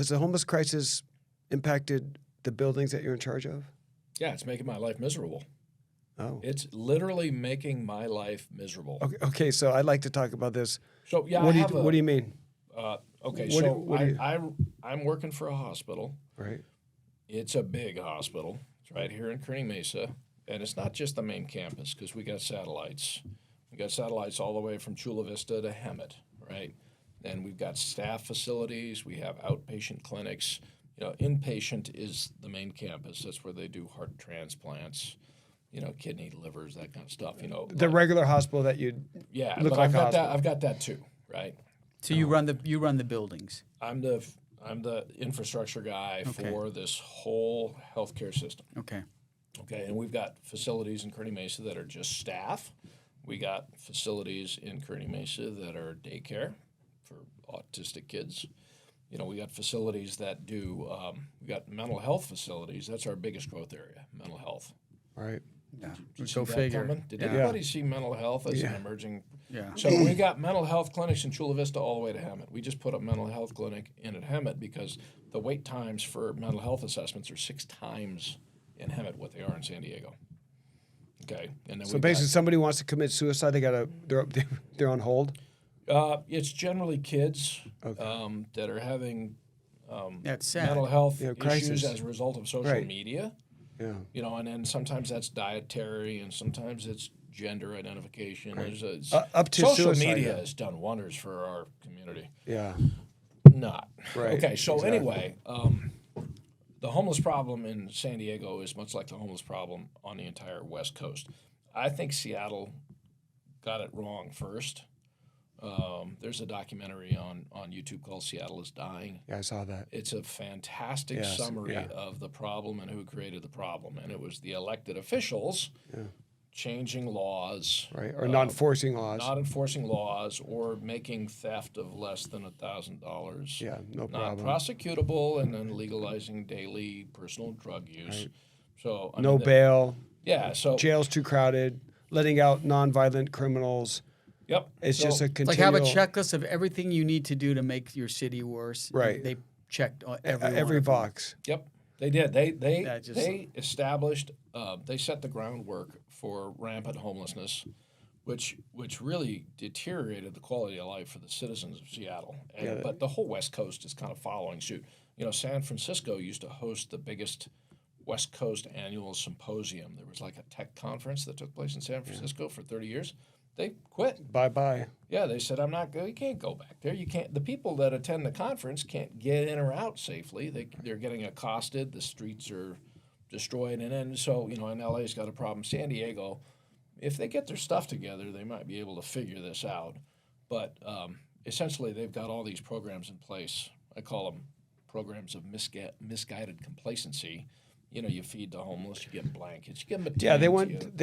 homeless crisis impacted the buildings that you're in charge of? Yeah, it's making my life miserable. Oh. It's literally making my life miserable. Okay, so I'd like to talk about this. So yeah, What I do you mean? Okay, what do- so what do you- I'm working for a hospital. Right. It's a big hospital. It's right here in Kearney Mesa, and it's not just the main campus because we got satellites. We got satellites all the way from Chula Vista to Hemet, right? And we've got staff facilities. We have outpatient clinics. You know, inpatient is the main campus. That's where they do heart transplants. You know, kidney, livers, that kind of stuff. You know, The regular hospital that you yeah. look But like I've a got that. hospital. I've got that too, right? So you run the buildings. I'm the infrastructure guy Okay. for this whole healthcare system. Okay. Okay, and we've got facilities in Kearney Mesa that are just staff. We got facilities in Kearney Mesa that are daycare for autistic kids. You know, we got facilities that do. We got mental health facilities. That's our biggest growth area, mental health. right. Yeah. Did you Go see that figure. coming? Did Yeah. anybody see mental health as Yeah. an emerging? Yeah. So we got mental health clinics in Chula Vista all the way to Hemet. We just put a mental health clinic in at Hemet because the wait times for mental health assessments are 6 times in Hemet what they are in San Diego. Okay, and then So we've basically, somebody wants to commit suicide. They're on hold. it's generally kids Okay. that are having Yeah, it's sad. mental health Yeah, issues crisis. as a result of social Right. media. Yeah. You know, and then sometimes that's dietary, and sometimes it's gender identification. There's Up to social suicide, media yeah. has done wonders for our community. Yeah. Not Right, Okay, so exactly. anyway, the homeless problem in San Diego is much like the homeless problem on the entire West Coast. I think Seattle got it wrong first. There's a documentary on YouTube called "Seattle is Dying." Yeah, I saw that. It's a fantastic Yes, summary yeah. of the problem and who created the problem. And it was the elected officials changing laws. Right. Or not enforcing laws. Not enforcing laws or making theft of less than $1,000 Yeah, no not problem. prosecutable, and then legalizing daily personal drug use. So I No mean, bail. Yeah. So Jail's too crowded. Letting out nonviolent criminals. yep. It's So- just a It's continual. like have a checklist of everything you need to do to make your city worse. Right. They checked every one every of them. box. Yep, they did. They That just- they established. They set the groundwork for rampant homelessness, which really deteriorated the quality of life for the citizens of Seattle. And, but the whole West Coast is kind of following suit. You know, San Francisco used to host the biggest West Coast annual symposium. There was like a tech conference that took place in San Francisco for 30 years. They quit. Bye bye. Yeah, they said, I'm not. You can't go back there. You can't. The people that attend the conference can't get in or out safely. They're getting accosted. The streets are destroyed, and then so and LA's got a problem. San Diego, if they get their stuff together, they might be able to figure this out. But essentially, they've got all these programs in place. I call them programs of misguided complacency. You know, you feed the homeless, you give them blankets, you give them a tent. Yeah, they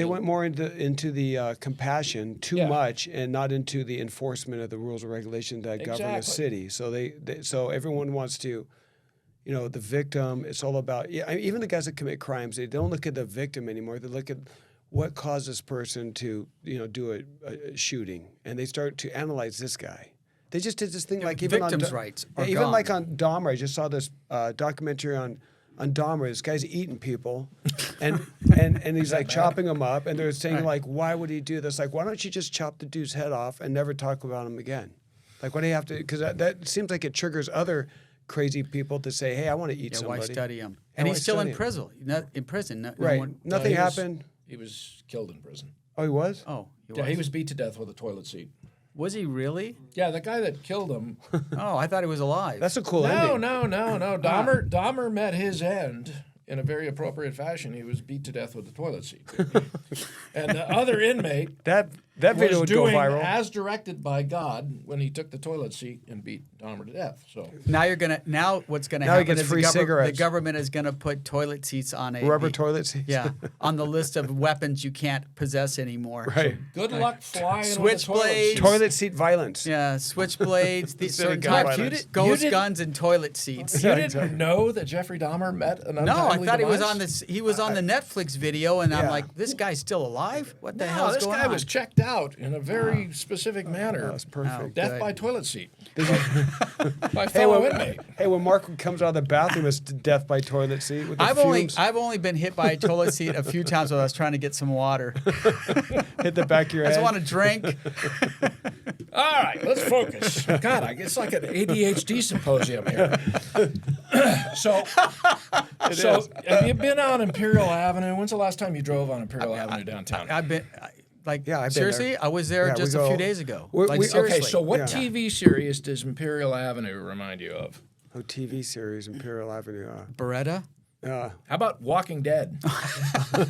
went more into the compassion too Yeah. much, and not into the enforcement of the rules and regulations that govern a Exactly. city. So so everyone wants to, the victim. It's all about even the guys that commit crimes. They don't look at the victim anymore. They look at what caused this person to do a shooting, and they start to analyze this guy. They just did this thing like even victims' on rights yeah, are even gone. like on Dahmer. I just saw this documentary on Dahmer. This guy's eating people, and he's like chopping them up, and they're saying like, why would he do this? Like, why don't you just chop the dude's head off and never talk about him again? Like, why do you have to? Because that seems like it triggers other crazy people to say, hey, I want to eat Yeah, somebody. why study him? Yeah, And why he's still study in him? prison. Not in prison. No Right. one- Nothing he was- happened. He was killed in prison. Oh, he was? Oh, Yeah, he was beat to death with a toilet seat. Was he really? Yeah, the guy that killed him. Oh, I thought he was alive. That's a cool No. ending. Dahmer met his end in a very appropriate fashion. He was beat to death with a toilet seat. And the other inmate That video was would go doing viral. as directed by God when he took the toilet seat and beat Dahmer to death. So Now what's gonna Now he happen gets is free the cigarettes. government is gonna put toilet seats on Rubber toilet seats. Yeah, on the list of weapons you can't possess anymore. Right. good luck flying Switchblades. Toilet seat violence. Yeah, switchblades, these Instead of certain gun types, violence. ghost You guns and toilet seats. You didn't know that Jeffrey Dahmer met an untimely No, I thought he was demise? on this. He was on the Netflix video, and I'm Yeah. like, this guy's still alive. What the No, hell's this going guy on? was checked out in a very specific manner. That's perfect. Death Good. by toilet seat. By fellow inmate. Hey, when Mark comes out of the bathroom, it's death by toilet seat with the I've fumes. only been hit by a toilet seat a few times when I was trying to get some water. Hit the back of your I just head. want to drink. All right, let's focus. God, it's like an ADHD symposium here. So have you been on Imperial Avenue? When's the last time you drove on Imperial Avenue downtown? I've been Yeah, I've been seriously. there. I was there Yeah, we just a go- few days ago. we- Like we- seriously. Okay, so what Yeah. TV series does Imperial Avenue remind you of? Oh, TV series, Imperial Avenue. Beretta? Yeah. How about Walking Dead?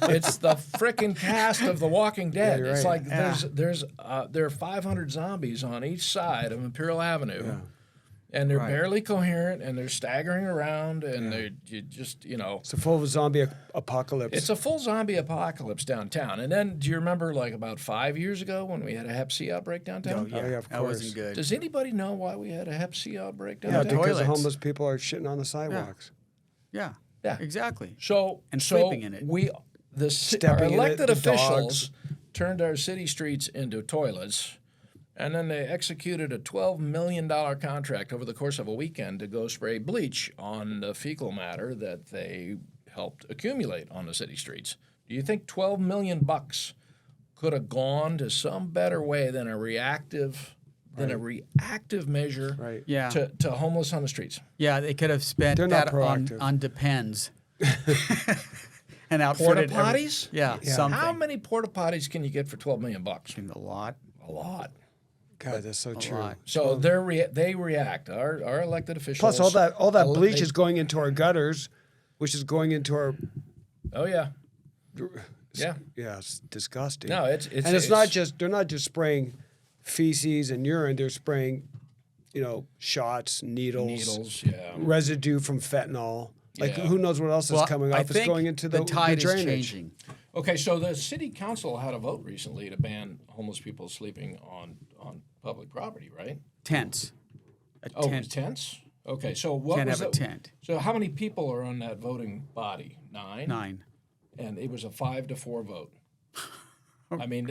It's the frickin' cast of The Walking Dead. you're It's right. like there are 500 zombies on each side of Imperial Avenue, and they're Right. barely coherent, and they're staggering around, and you just It's a full zombie apocalypse. It's a full zombie apocalypse downtown. And then, do you remember, like about 5 years ago when we had a Hep C outbreak downtown? yeah, of that course. wasn't good. Does anybody know why we had a Hep C outbreak yeah, downtown? because the toilets. homeless people are shitting on the sidewalks. Yeah. Yeah. Exactly. So And so sleeping in it. Our Stepping in it, elected the officials dogs. turned our city streets into toilets, and then they executed a $12 million contract over the course of a weekend to go spray bleach on the fecal matter that they helped accumulate on the city streets. Do you think $12 million could have gone to some better way than a reactive measure Right. Yeah. to homeless on the streets? Yeah, they could have spent They're not that on proactive. Depends. And Porta outfitted potties? Yeah, something. How many porta potties can you get for $12 million? A lot. A lot. God, that's so true. lot. So they react. Our elected officials. Plus, all that bleach they- is going into our gutters, which is going into our. Oh yeah. Yeah. Yeah, it's disgusting. No, it's and it's not just they're not just spraying feces and urine. They're spraying, shots, needles, Yeah. residue from fentanyl. Like Yeah. who knows what else is coming I up? It's think going into the tide drainage. is changing. Okay, so the city council had a vote recently to ban homeless people sleeping on public property, right? Tents. A Oh, tent. tents. Okay, so what Can't was have a the- tent. So how many people are on that voting body? 9. 9. And it was a 5-4 vote. I mean,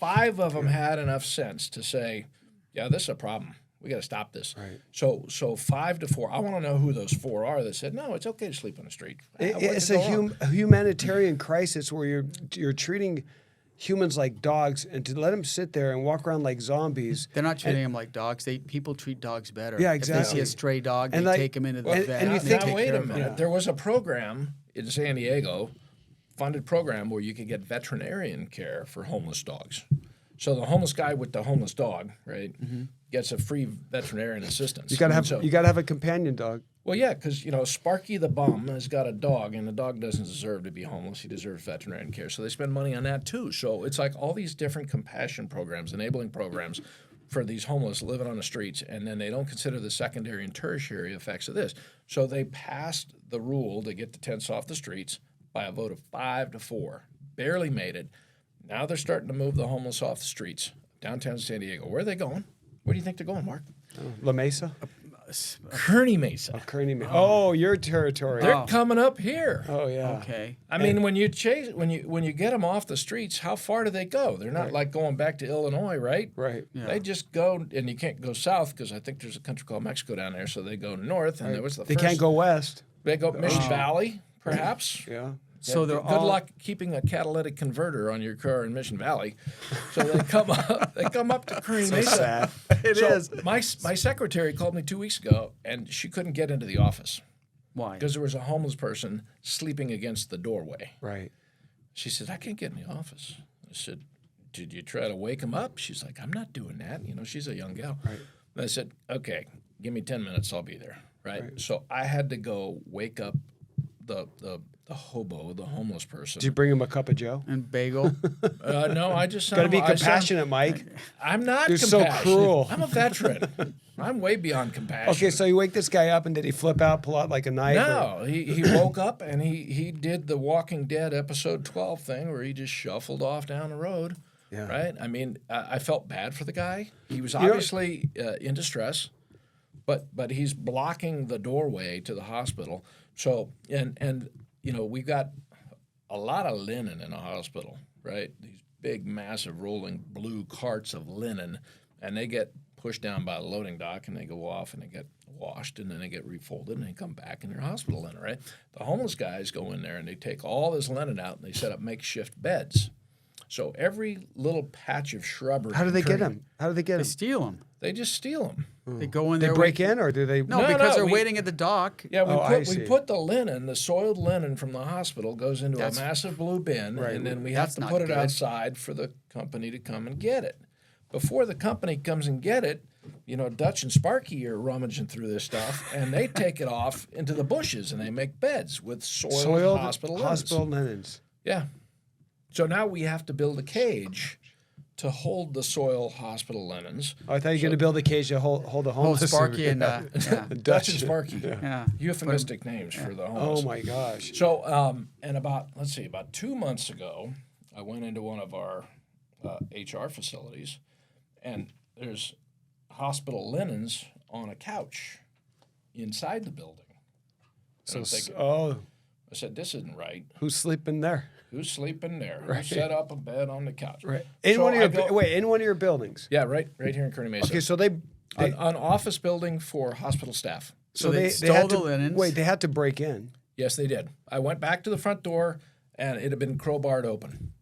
5 of them had enough sense to say, "Yeah, this is a problem. We got to stop this." Right. So 5-4. I want to know who those 4 are that said, "No, it's okay to sleep on the street." It's a humanitarian crisis where you're treating humans like dogs, and to let them sit there and walk around like zombies. They're not treating them like dogs. People treat dogs better. Yeah, If they see exactly. a stray dog, And they like- take them into the and- vet. and you they think- take Now, wait care a of 'em. minute. Yeah. There was a program in San Diego, funded program, where you could get veterinarian care for homeless dogs. So the homeless guy with the homeless dog, right, gets a free veterinarian assistance. You gotta So- have a companion dog. Well, yeah, because Sparky the bum has got a dog, and the dog doesn't deserve to be homeless. He deserves veterinarian care, so they spend money on that too. So it's like all these different compassion programs, enabling programs for these homeless living on the streets, and then they don't consider the secondary and tertiary effects of this. So they passed the rule to get the tents off the streets by a vote of 5-4, barely made it. Now they're starting to move the homeless off the streets downtown San Diego. Where are they going? Where do you think they're going, Mark? La Mesa? Kearny Mesa. Kearney Mesa. Oh, your territory. They're coming up here. Oh, yeah. Okay. I mean, when you get them off the streets, how far do they go? They're not like going back to Illinois, right? Right. Yeah. They just go, and you can't go south because I think there's a country called Mexico down there, so they go north. And there was the They first, can't go west. They go Mission Valley, perhaps. Yeah. So they're Good all luck keeping a catalytic converter on your car in Mission Valley. So they come up. They come up to Kearny Mesa. Sad. It So is. my secretary called me 2 weeks ago, and she couldn't get into the office Why? because there was a homeless person sleeping against the doorway. Right. She said, "I can't get in the office." I said, did you try to wake him up? She's like, I'm not doing that. You know, she's a young gal. Right. And I said, okay, give me 10 minutes. I'll be there. Right. So I had to go wake up the hobo, the homeless person. Did you bring him a cup of Joe? And bagel. No, I just Got to be compassionate, Mike. I'm not You're so compassionate. cruel. I'm a veteran. I'm way beyond compassion. Okay, so you wake this guy up, and did he flip out, pull out like a knife? No, he woke up and he did the Walking Dead episode 12 thing where he just shuffled off down the road. Yeah. Right? I mean, I felt bad for the guy. He was obviously in distress, but he's blocking the doorway to the hospital. So, and you know, we've got a lot of linen in a hospital, right? These big, massive rolling blue carts of linen, and they get pushed down by the loading dock, and they go off, and they get washed, and then they get refolded, and they come back in their hospital linen, right? The homeless guys go in there, and they take all this linen out, and they set up makeshift beds. So every little patch of shrubbery. How do they get him? How do they get They him? steal them. They just steal them. They go in They there. break in, or do they? No, No, because no, they're we- waiting at the dock. Yeah, I see. we put the linen, the soiled linen from the hospital goes into That's- a massive blue bin, Right. and then we have That's to not put it good. outside for the company to come and get it. Before the company comes and get it, you know, Dutch and Sparky are rummaging through this stuff, and they take it off into the bushes, and they make beds with soiled hospital linens. hospital linens. Yeah. So now we have to build a cage to hold the soiled hospital linens. Oh, I thought you were going to build a cage to hold the Hold homeless. Sparky and yeah. Dutch and Sparky. Yeah. Euphemistic names for the homeless. Oh my gosh. So, and about 2 months ago, I went into one of our HR facilities, and there's hospital linens on a couch inside the building. So, I'm thinking- oh, I said, this isn't right. who's sleeping there? Who's sleeping there? Right. Who set up a bed on the couch? Right. In So one of I your go- in one of your buildings. Yeah, right here in Kearney Mesa. Okay, so they An office building for hospital staff. So they stole had the to linens. wait. They had to break in. Yes, they did. I went back to the front door, and it had been crowbarred open.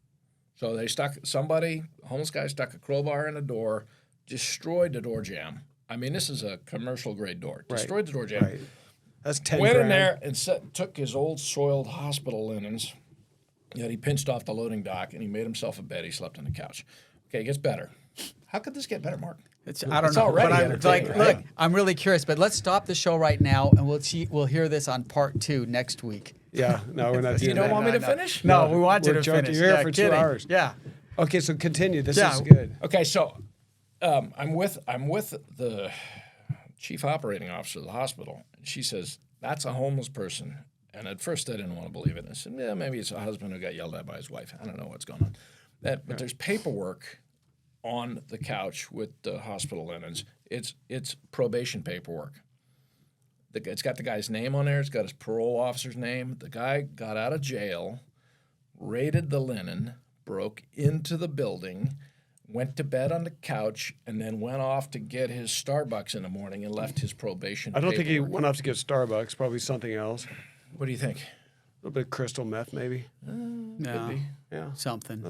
So they a homeless guy stuck a crowbar in the door, destroyed the door jamb. I mean, this is a commercial grade door. Destroyed the door jamb. Right. That's 10 Went in grand. there and took his old soiled hospital linens that he pinched off the loading dock, and he made himself a bed. He slept on the couch. Okay, it gets better. How could this get better, Mark? I don't It's know. already But I'm entertaining, like, right? look, I'm really curious. But let's stop the show right now, and we'll hear this on part 2 next week. Yeah. No, we're not doing You don't that. want me to No. finish? No, we want you we're to joking. finish. You're here Yeah, for 2 kidding. hours. Yeah. Okay, so continue. This Yeah. is good. Okay, so I'm with the chief operating officer of the hospital, and she says, that's a homeless person. And at first I didn't want to believe it. I said, yeah, maybe it's a husband who got yelled at by his wife. I don't know what's going on. But there's paperwork on the couch with the hospital linens. It's probation paperwork. It's got the guy's name on there. It's got his parole officer's name. The guy got out of jail, raided the linen, broke into the building, went to bed on the couch, and then went off to get his Starbucks in the morning and left his probation I don't think he paperwork. went off to get Starbucks. Probably something else. What do you think? A little bit of crystal meth, maybe. No, Yeah. something.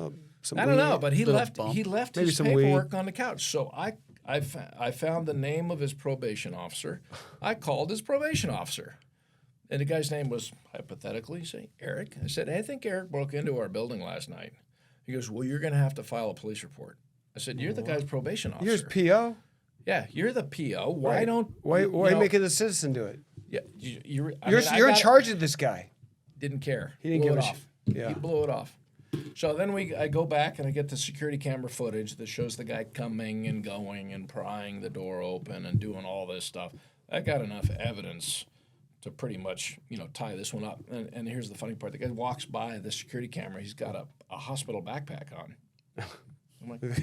Some I don't know, weed. but he Little left bump. Maybe his some paperwork on the couch. So I found the name of his probation officer. I called his probation officer. And the guy's name was, hypothetically, say, Eric. I said, I think Eric broke into our building last night. He goes, well, you're going to have to file a police report. I said, you're the guy's probation officer. You're his PO. Yeah, you're the PO. Why Right. don't Why you are you know, making the citizen do it? Yeah, you're You're in charge of this guy. Didn't care. He didn't blew give it a off. Yeah. He blew it off. So then I go back and I get the security camera footage that shows the guy coming and going and prying the door open and doing all this stuff. I got enough evidence to pretty much, tie this one up. And here's the funny part. The guy walks by the security camera. He's got a hospital backpack on.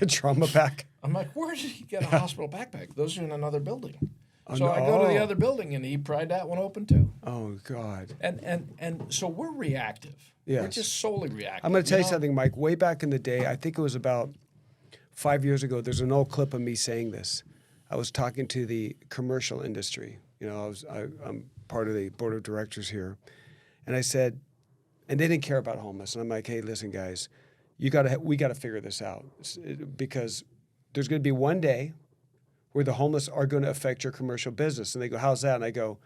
Trauma pack. I'm like, where did he get a hospital backpack? Those are in another building. So I go to the other building and he pried that one open too. Oh God. And so we're reactive. We're Yes. just solely reactive. I'm going to tell you know? something, Mike. Way back in the day, I think it was about 5 years ago. There's an old clip of me saying this. I was talking to the commercial industry. I'm part of the board of directors here, and I said, and they didn't care about homeless. And I'm like, hey, listen, guys, we got to figure this out because there's going to be one day where the homeless are going to affect your commercial business. And they go, how's that? And I go,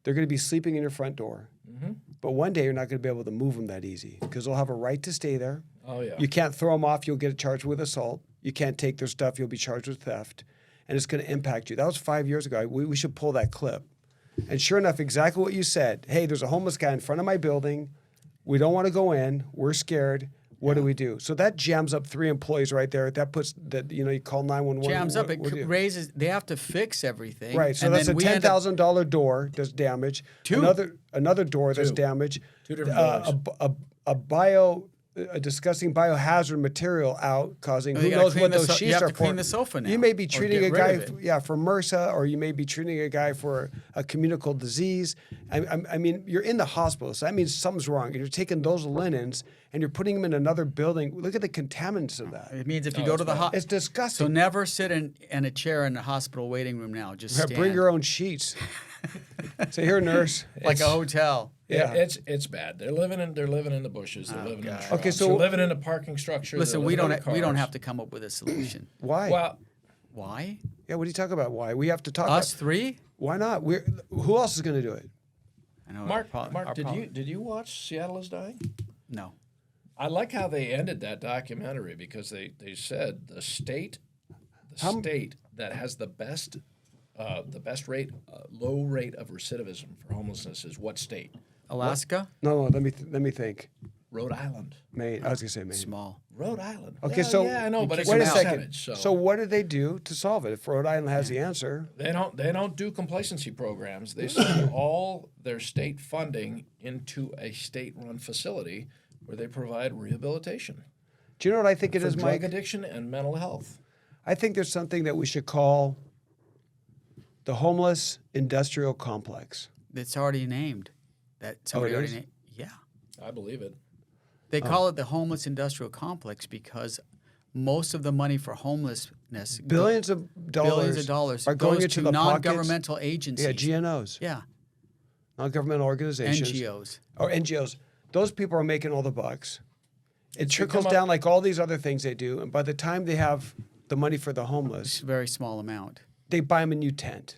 they're going to be sleeping in your front door. Mm-hmm. but one day you're not going to be able to move them that easy because they'll have a right to stay there. Oh, yeah. You can't throw them off. You'll get charged with assault. You can't take their stuff. You'll be charged with theft. And it's going to impact you. That was 5 years ago. We should pull that clip. And sure enough, exactly what you said. Hey, there's a homeless guy in front of my building. We don't want to go in. We're scared. What do we do? So that jams up 3 employees right there. That puts that you call 911. Jams up. It raises. They have to fix everything. Right. So and that's a then we end up- $10,000 door that's damaged. Two. Another door that's damaged. 2 different doors. A disgusting biohazard material out, causing You who gotta knows clean what the those so- sheets you have are to for. clean the sofa now, You may be or treating get a rid guy, of it. for MRSA, or you may be treating a guy for a communicable disease. I mean, you're in the hospital, so that means something's wrong. And you're taking those linens and you're putting them in another building. Look at the contaminants of that. It means if you go to the It's hospital. disgusting. So never sit in a chair in the hospital waiting room now. Just stand. Bring your own sheets. Say, here, nurse. like a hotel. Yeah. It's bad. They're living in the bushes. They're living in the Okay, trucks. so- They're living in a parking structure. Listen, They're we living don't in cars. have to come up with a solution. Why? Well, Why? Yeah, what are you talking about? Why? We have to talk Us about, 3? why not? Who else is going to do it? I know. Mark, our did you watch Seattle is Dying? No. I like how they ended that documentary because they said the state that has the best rate, low rate of recidivism for homelessness is what state? Alaska? No, let me think. Rhode Island. Maine. I was going to say Maine. Small. Rhode Island. Okay, Well, so yeah, I know, but it's wait a a second. percentage. So what do they do to solve it? If Rhode Island has the answer, They don't do complacency programs. They send all their state funding into a state-run facility where they provide rehabilitation do you know what I think it for is, drug Mike? addiction and mental health. I think there's something that we should call the homeless industrial complex. It's already named. Somebody it already is? named. Yeah. I believe it. They call it the homeless industrial complex because most of the money for homelessness, Billions of dollars are going goes into to the non-governmental pockets. agencies. Yeah, GNOs, Yeah, non-governmental organizations, NGOs. or NGOs. Those people are making all the bucks. It trickles become a- down like all these other things they do, and by the time they have the money for the It's homeless, a very small amount. they buy them a new tent.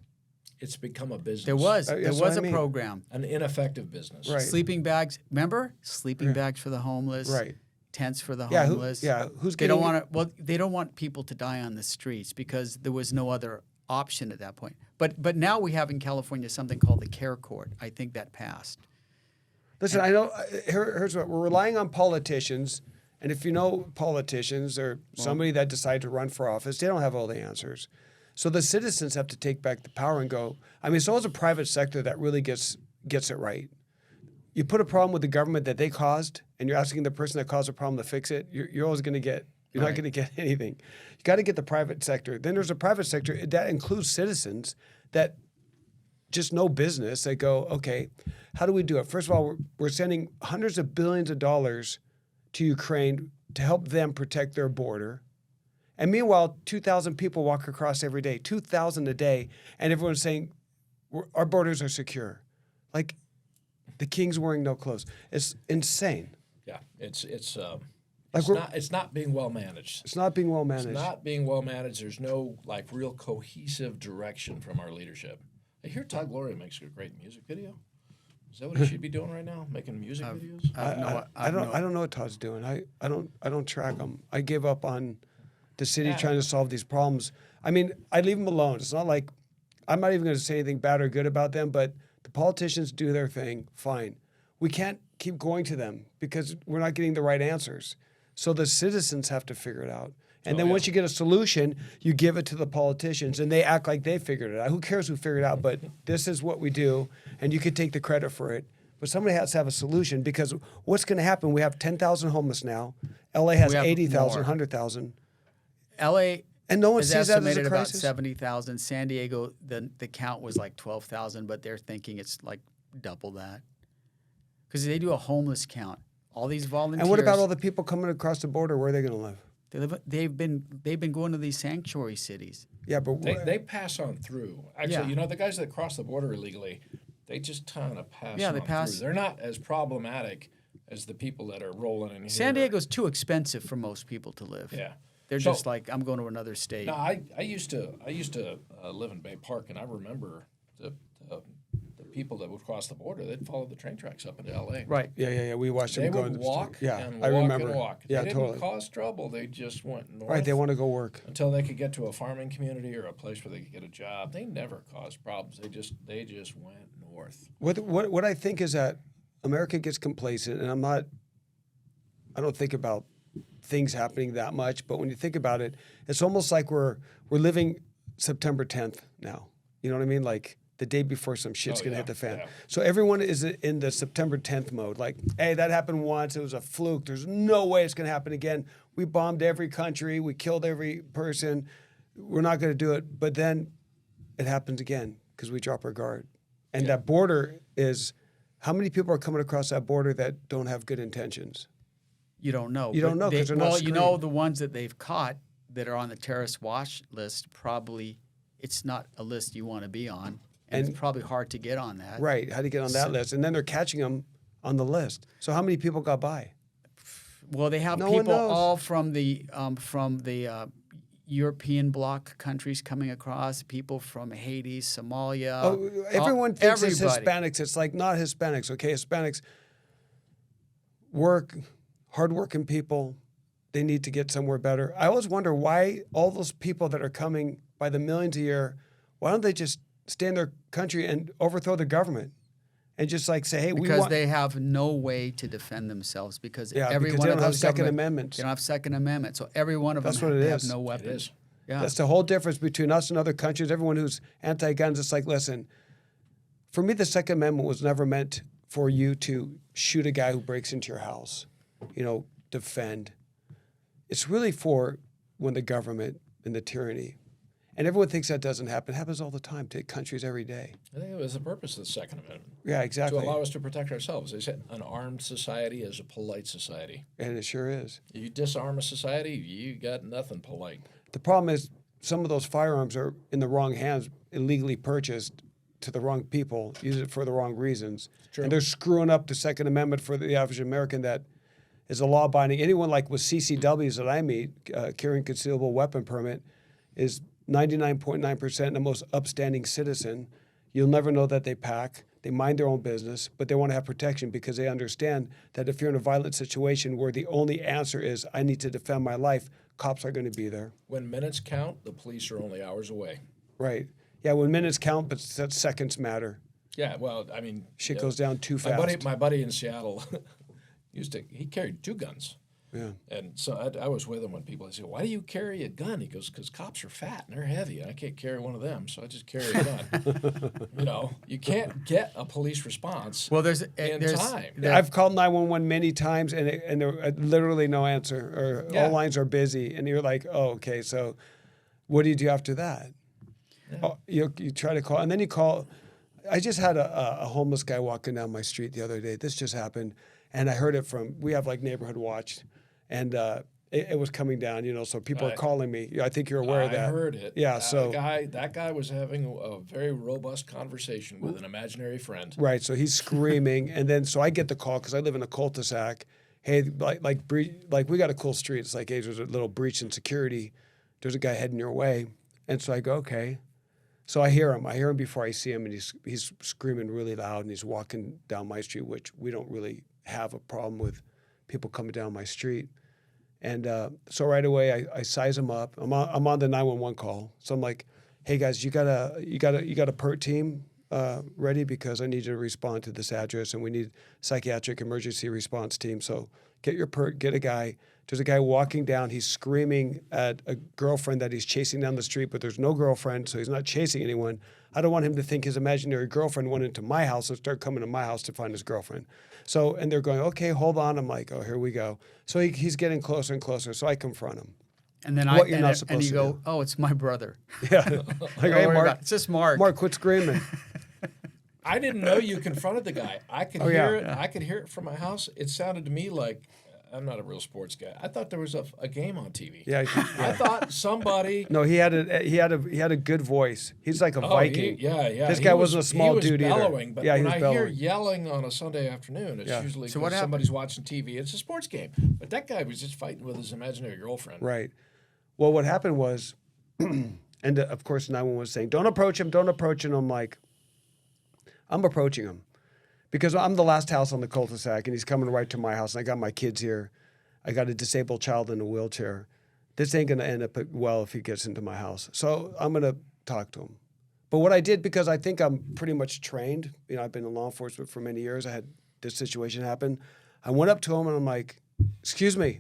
It's become a business. There was that's what I a mean. program. an ineffective business. Right. Sleeping bags. Remember sleeping bags for the homeless. Right. Tents for the Yeah, homeless. who's They getting? don't want to. Well, they don't want people to die on the streets because there was no other option at that point. But now we have in California something called the Care Court. I think that passed. Listen, I know. Here's what we're relying on politicians, and if you know politicians or somebody that decided to run for office, they don't have all the answers. So the citizens have to take back the power and go. I mean, it's always a private sector that really gets it right. You put a problem with the government that they caused, and you're asking the person that caused the problem to fix it. You're always going to get. You're not Right. going to get anything. You got to get the private sector. Then there's a private sector that includes citizens that just no business. They go, okay, how do we do it? First of all, we're sending hundreds of billions of dollars to Ukraine to help them protect their border. And meanwhile, 2,000 people walk across every day, 2,000 a day, and everyone's saying, our borders are secure. Like the king's wearing no clothes. It's insane. Yeah, it's Like it's not being well managed. It's not being well managed. It's not being well managed. There's no like real cohesive direction from our leadership. I hear Todd Gloria makes a great music video. Is that what he should be doing right now? Making music videos? I don't know what Todd's doing. I don't track him. I give up on the city trying to solve these problems. I mean, I leave them alone. It's not like I'm not even going to say anything bad or good about them, but the politicians do their thing, fine. We can't keep going to them because we're not getting the right answers. So the citizens have to figure it out. And then once you get a solution, you give it to the politicians and they act like they figured it out. Who cares who figured it out? But this is what we do, and you could take the credit for it. But somebody has to have a solution because what's going to happen? We have 10,000 homeless now. LA has We have 80,000, more. 100,000. L.A. And no one is sees that as a estimated about crisis. 70,000. San Diego, the count was like 12,000, but they're thinking it's like double that because they do a homeless count. All these volunteers. And what about all the people coming across the border? Where are they going to live? They've been going to these sanctuary cities. Yeah, but They pass on through. Actually, Yeah. you know, the guys that cross the border illegally, they just kind of pass Yeah, on they pass. through. They're not as problematic as the people that are rolling in here. San Diego's too expensive for most people to live. Yeah. They're So- just like, I'm going to another state. No, I used to live in Bay Park, and I remember the people that would cross the border, they'd follow the train tracks up into L.A. Right. Yeah. We watched They them go. would walk and I walk remember. and walk. Yeah, They didn't totally. cause trouble. They just went north. Right, they want to go work. Until they could get to a farming community or a place where they could get a job. They never caused problems. They just went north. What I think is that America gets complacent, and I don't think about things happening that much, but when you think about it, it's almost like we're living September 10th now. You know what I mean? Like the day before some shit's gonna hit the fan. Yeah. So everyone is in the September 10th mode. Like, hey, that happened once. It was a fluke. There's no way it's gonna happen again. We bombed every country. We killed every person. We're not gonna do it. But then it happens again because we drop our guard. And that border is, how many people are coming across that border that don't have good intentions? You don't know. You don't know 'cause they're not Well, you know screened. the ones that they've caught that are on the terrorist watch list, probably it's not a list you want to be on. And it's probably hard to get on that. Right. How do you get on that list? And then they're catching them on the list. So how many people got by? Well, they have No one people knows. all from the European bloc countries coming across, people from Haiti, Somalia. Oh, everyone thinks it's everybody. Hispanics. It's like not Hispanics, okay? Hispanics work, hardworking people. They need to get somewhere better. I always wonder why all those people that are coming by the millions a year, why don't they just stay in their country and overthrow the government and just like say, hey, we Because want... they have no way to defend themselves because Yeah, every because one they of don't have those Second government- Amendments. They don't have Second Amendment, so every one of That's them what it have is. no It weapons. is. Yeah. That's the whole difference between us and other countries. Everyone who's anti-guns, it's like, listen, for me, the Second Amendment was never meant for you to shoot a guy who breaks into your house, defend. It's really for when the government and the tyranny, and everyone thinks that doesn't happen. It happens all the time to countries every day. I think it was the purpose of the Second Amendment. Yeah, exactly. To allow us to protect ourselves. They said an armed society is a polite society. And it sure is. You disarm a society, you got nothing polite. The problem is some of those firearms are in the wrong hands, illegally purchased to the wrong people, use it for the wrong reasons. True. And they're screwing up the Second Amendment for the average American that is a law-binding. Anyone like with CCWs that I meet, carrying concealable weapon permit, is 99.9% the most upstanding citizen. You'll never know that they pack. They mind their own business, but they want to have protection because they understand that if you're in a violent situation where the only answer is, I need to defend my life, cops are going to be there. When minutes count, the police are only hours away. Right. Yeah, when minutes count, but seconds matter. Yeah, well, I mean... Shit goes down too fast. My buddy in Seattle he carried 2 guns. Yeah. And so I was with him when people say, why do you carry a gun? He goes, because cops are fat and they're heavy. And I can't carry one of them, so I just carry a gun. You can't get a police response in time. I've called 911 many times, and there literally no answer, or all lines are busy. And you're like, oh, okay, so what do you do after that? Yeah. Oh, you try to call, and then you call. I just had a homeless guy walking down my street the other day. This just happened, and I heard it we have like Neighborhood Watch. And it was coming down, so people are calling me. I think you're aware of that. I heard it. Yeah, that guy was having a very robust conversation with an imaginary friend. Right, so he's screaming, and then so I get the call because I live in a cul-de-sac. Hey, like we got a cool street. It's like, hey, there's a little breach in security. There's a guy heading your way, and so I go, okay. So I hear him. I hear him before I see him, and he's screaming really loud, and he's walking down my street, which we don't really have a problem with people coming down my street. And so right away I size him up. I'm on the 911 call. So I'm like, hey guys, you got a PERT team ready because I need you to respond to this address, and we need psychiatric emergency response team. So get your PERT, get a guy. There's a guy walking down. He's screaming at a girlfriend that he's chasing down the street, but there's no girlfriend, so he's not chasing anyone. I don't want him to think his imaginary girlfriend went into my house and started coming to my house to find his girlfriend. So, and they're going, okay, hold on. I'm like, oh, here we go. So he's getting closer and closer. So I confront him. And then What you're not supposed you to go, do. oh, it's my brother. Yeah. Like, hey, Don't worry Mark, about it. It's just Mark. Mark, quit screaming. I didn't know you confronted the guy. I could hear it. I could hear it from my house. It sounded to me like I'm not a real sports guy. I thought there was a game on TV. Yeah. I thought somebody. No, he had a good voice. He's like a Viking. Yeah. This guy wasn't a small dude either. He was either. bellowing, but Yeah, he when was I hear bellowing. yelling on a Sunday afternoon, it's usually So what because happened? somebody's watching TV. It's a sports game. But that guy was just fighting with his imaginary girlfriend. Right. Well, what happened was, and of course 911 was saying, don't approach him. I'm like, I'm approaching him because I'm the last house on the cul-de-sac, and he's coming right to my house, and I got my kids here. I got a disabled child in a wheelchair. This ain't going to end up well if he gets into my house. So I'm going to talk to him. But what I did, because I think I'm pretty much trained, you know, I've been in law enforcement for many years. I had this situation happen. I went up to him and I'm like, excuse me.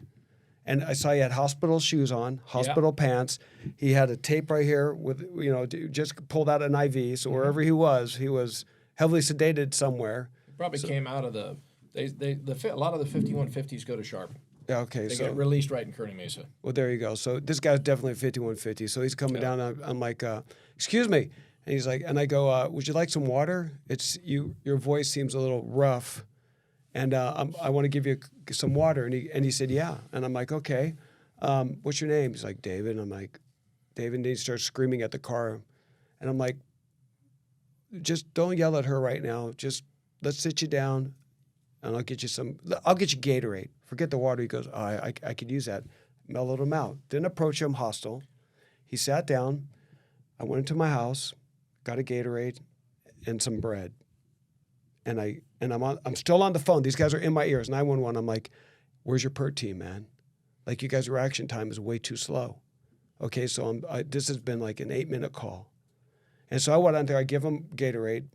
And I saw he had hospital shoes on, hospital pants. He had a tape right here with, you know, just pulled out an IV. So wherever he was heavily sedated somewhere. Probably came out of a lot of the 5150s go to Sharp. Yeah, okay. They so get released right in Kearney Mesa. Well, there you go. So this guy's definitely a 5150. So he's coming down. I'm like, excuse me. And he's like, and I go, would you like some water? Your voice seems a little rough. And I want to give you some water. And he said, yeah. And I'm like, okay. What's your name? He's like, David. And I'm like, David. And he starts screaming at the car. And I'm like, just don't yell at her right now. Just let's sit you down and I'll get you Gatorade. Forget the water. He goes, oh, I could use that. Mellowed him out. Didn't approach him hostile. He sat down. I went into my house, got a Gatorade and some bread. And I'm still on the phone. These guys are in my ears. 911. I'm like, where's your PERT team, man? Like, you guys' reaction time is way too slow. Okay, so this has been like an 8-minute call. And so I went on there. I give him Gatorade.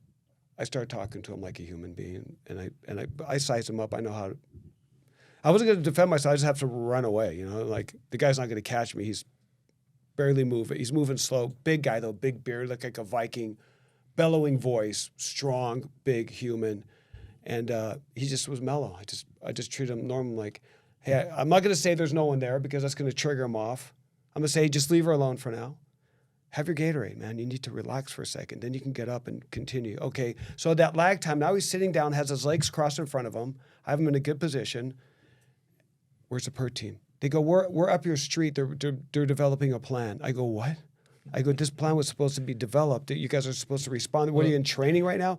I start talking to him like a human being, and I size him up. I know how to. I wasn't going to defend myself. I just have to run away. You know, like the guy's not going to catch me. He's barely moving. He's moving slow. Big guy though, big beard, look like a Viking, bellowing voice, strong, big human, and he just was mellow. I just treat him normal. Like, hey, I'm not going to say there's no one there because that's going to trigger him off. I'm going to say just leave her alone for now. Have your Gatorade, man. You need to relax for a second. Then you can get up and continue. Okay, so that lag time, now he's sitting down, has his legs crossed in front of him. I have him in a good position. Where's the PERT team? They go, we're up your street. They're developing a plan. I go, what? I go, this plan was supposed to be developed. You guys are supposed to respond. What, are you in training right now?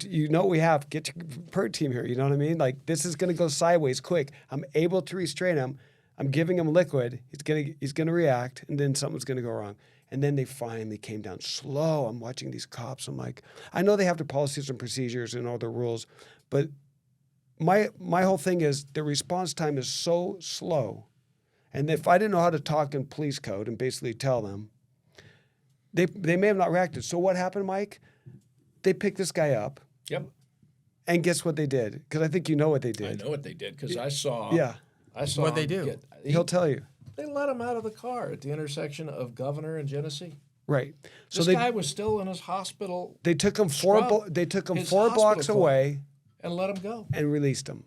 You know what we have. Get your PERT team here. You know what I mean? Like, this is going to go sideways quick. I'm able to restrain him. I'm giving him liquid. He's gonna react, and then something's going to go wrong. And then they finally came down slow. I'm watching these cops. I'm like, I know they have their policies and procedures and all their rules, but my whole thing is the response time is so slow. And if I didn't know how to talk in police code and basically tell them, they may have not reacted. So what happened, Mike? They picked this guy up. Yep. And guess what they did? Because I think you know what they did. I know what they did because I saw. Yeah. I saw What'd they do? He'll tell you. They let him out of the car at the intersection of Governor and Genesee. Right. So This guy was still in his hospital. They took him four blocks away and let him go. and released him.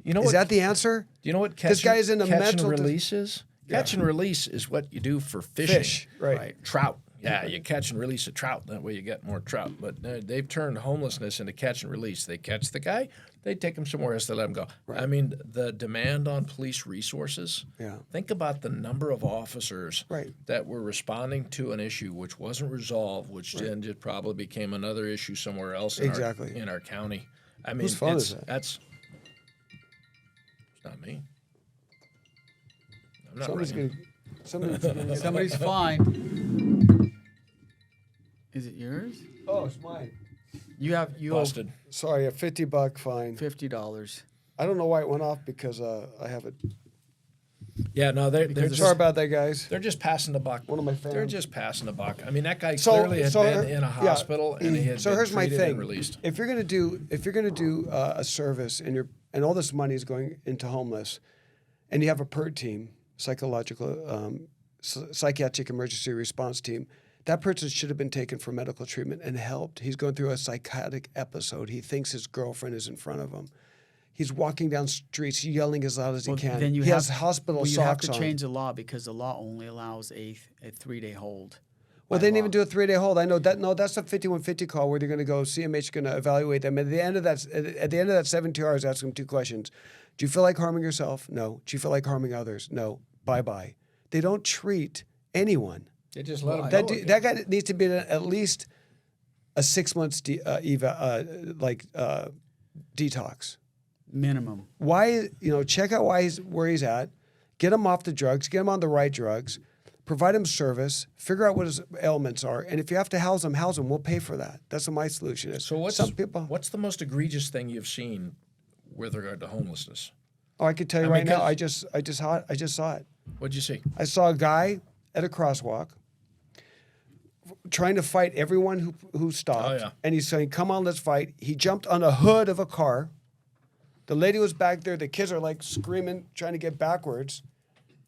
You know Is that the answer? Do you know what This guy is in a catch mental and release is? Catch and release is what you do for fishing. Fish, right. Trout. Yeah, you catch and release a trout. That way you get more trout. But they've turned homelessness into catch and release. They catch the guy, they take him somewhere else, they let him go. Right. I mean, the demand on police resources. Yeah. Think about the number of officers Right. that were responding to an issue which wasn't resolved, which then just probably became another issue somewhere else in our county. I mean, Whose phone is that? It's not me. I'm not Somebody's ringing. gonna. Somebody's fine. Is it yours? Oh, it's mine. You owe Busted. Sorry, a $50 fine. $50. I don't know why it went off because I have it. Yeah, no, they're Sorry about that, guys. They're just passing the buck. One of my fans. They're just passing the buck. I mean, that guy clearly had been in a hospital and he had been here's my treated thing. and released. If you're gonna do a service and all this money is going into homeless, and you have a PERT team, psychiatric emergency response team, that person should have been taken for medical treatment and helped. He's going through a psychotic episode. He thinks his girlfriend is in front of him. He's walking down streets yelling as loud as he can. Then he has hospital socks on. You have to change the law because the law only allows a 3-day hold. Well, they didn't even do a 3-day hold. I know that. No, that's a 5150 call where they're going to go. CMH is going to evaluate them. At the end of that 72 hours, ask them 2 questions. Do you feel like harming yourself? No. Do you feel like harming others? No. Bye-bye. They don't treat anyone. They just let him go. That guy needs to be at least a 6 months detox. Minimum. Why? Check out where he's at. Get him off the drugs. Get him on the right drugs. provide him service, figure out what his ailments are, and if you have to house him, We'll pay for that. That's what my solution is. So some people? what's the most egregious thing you've seen with regard to homelessness? Oh, I could tell you right now. I just saw it. What'd you see? I saw a guy at a crosswalk trying to fight everyone who stopped. Oh, yeah. And he's saying, "Come on, let's fight." He jumped on a hood of a car. The lady was back there. The kids are like screaming, trying to get backwards.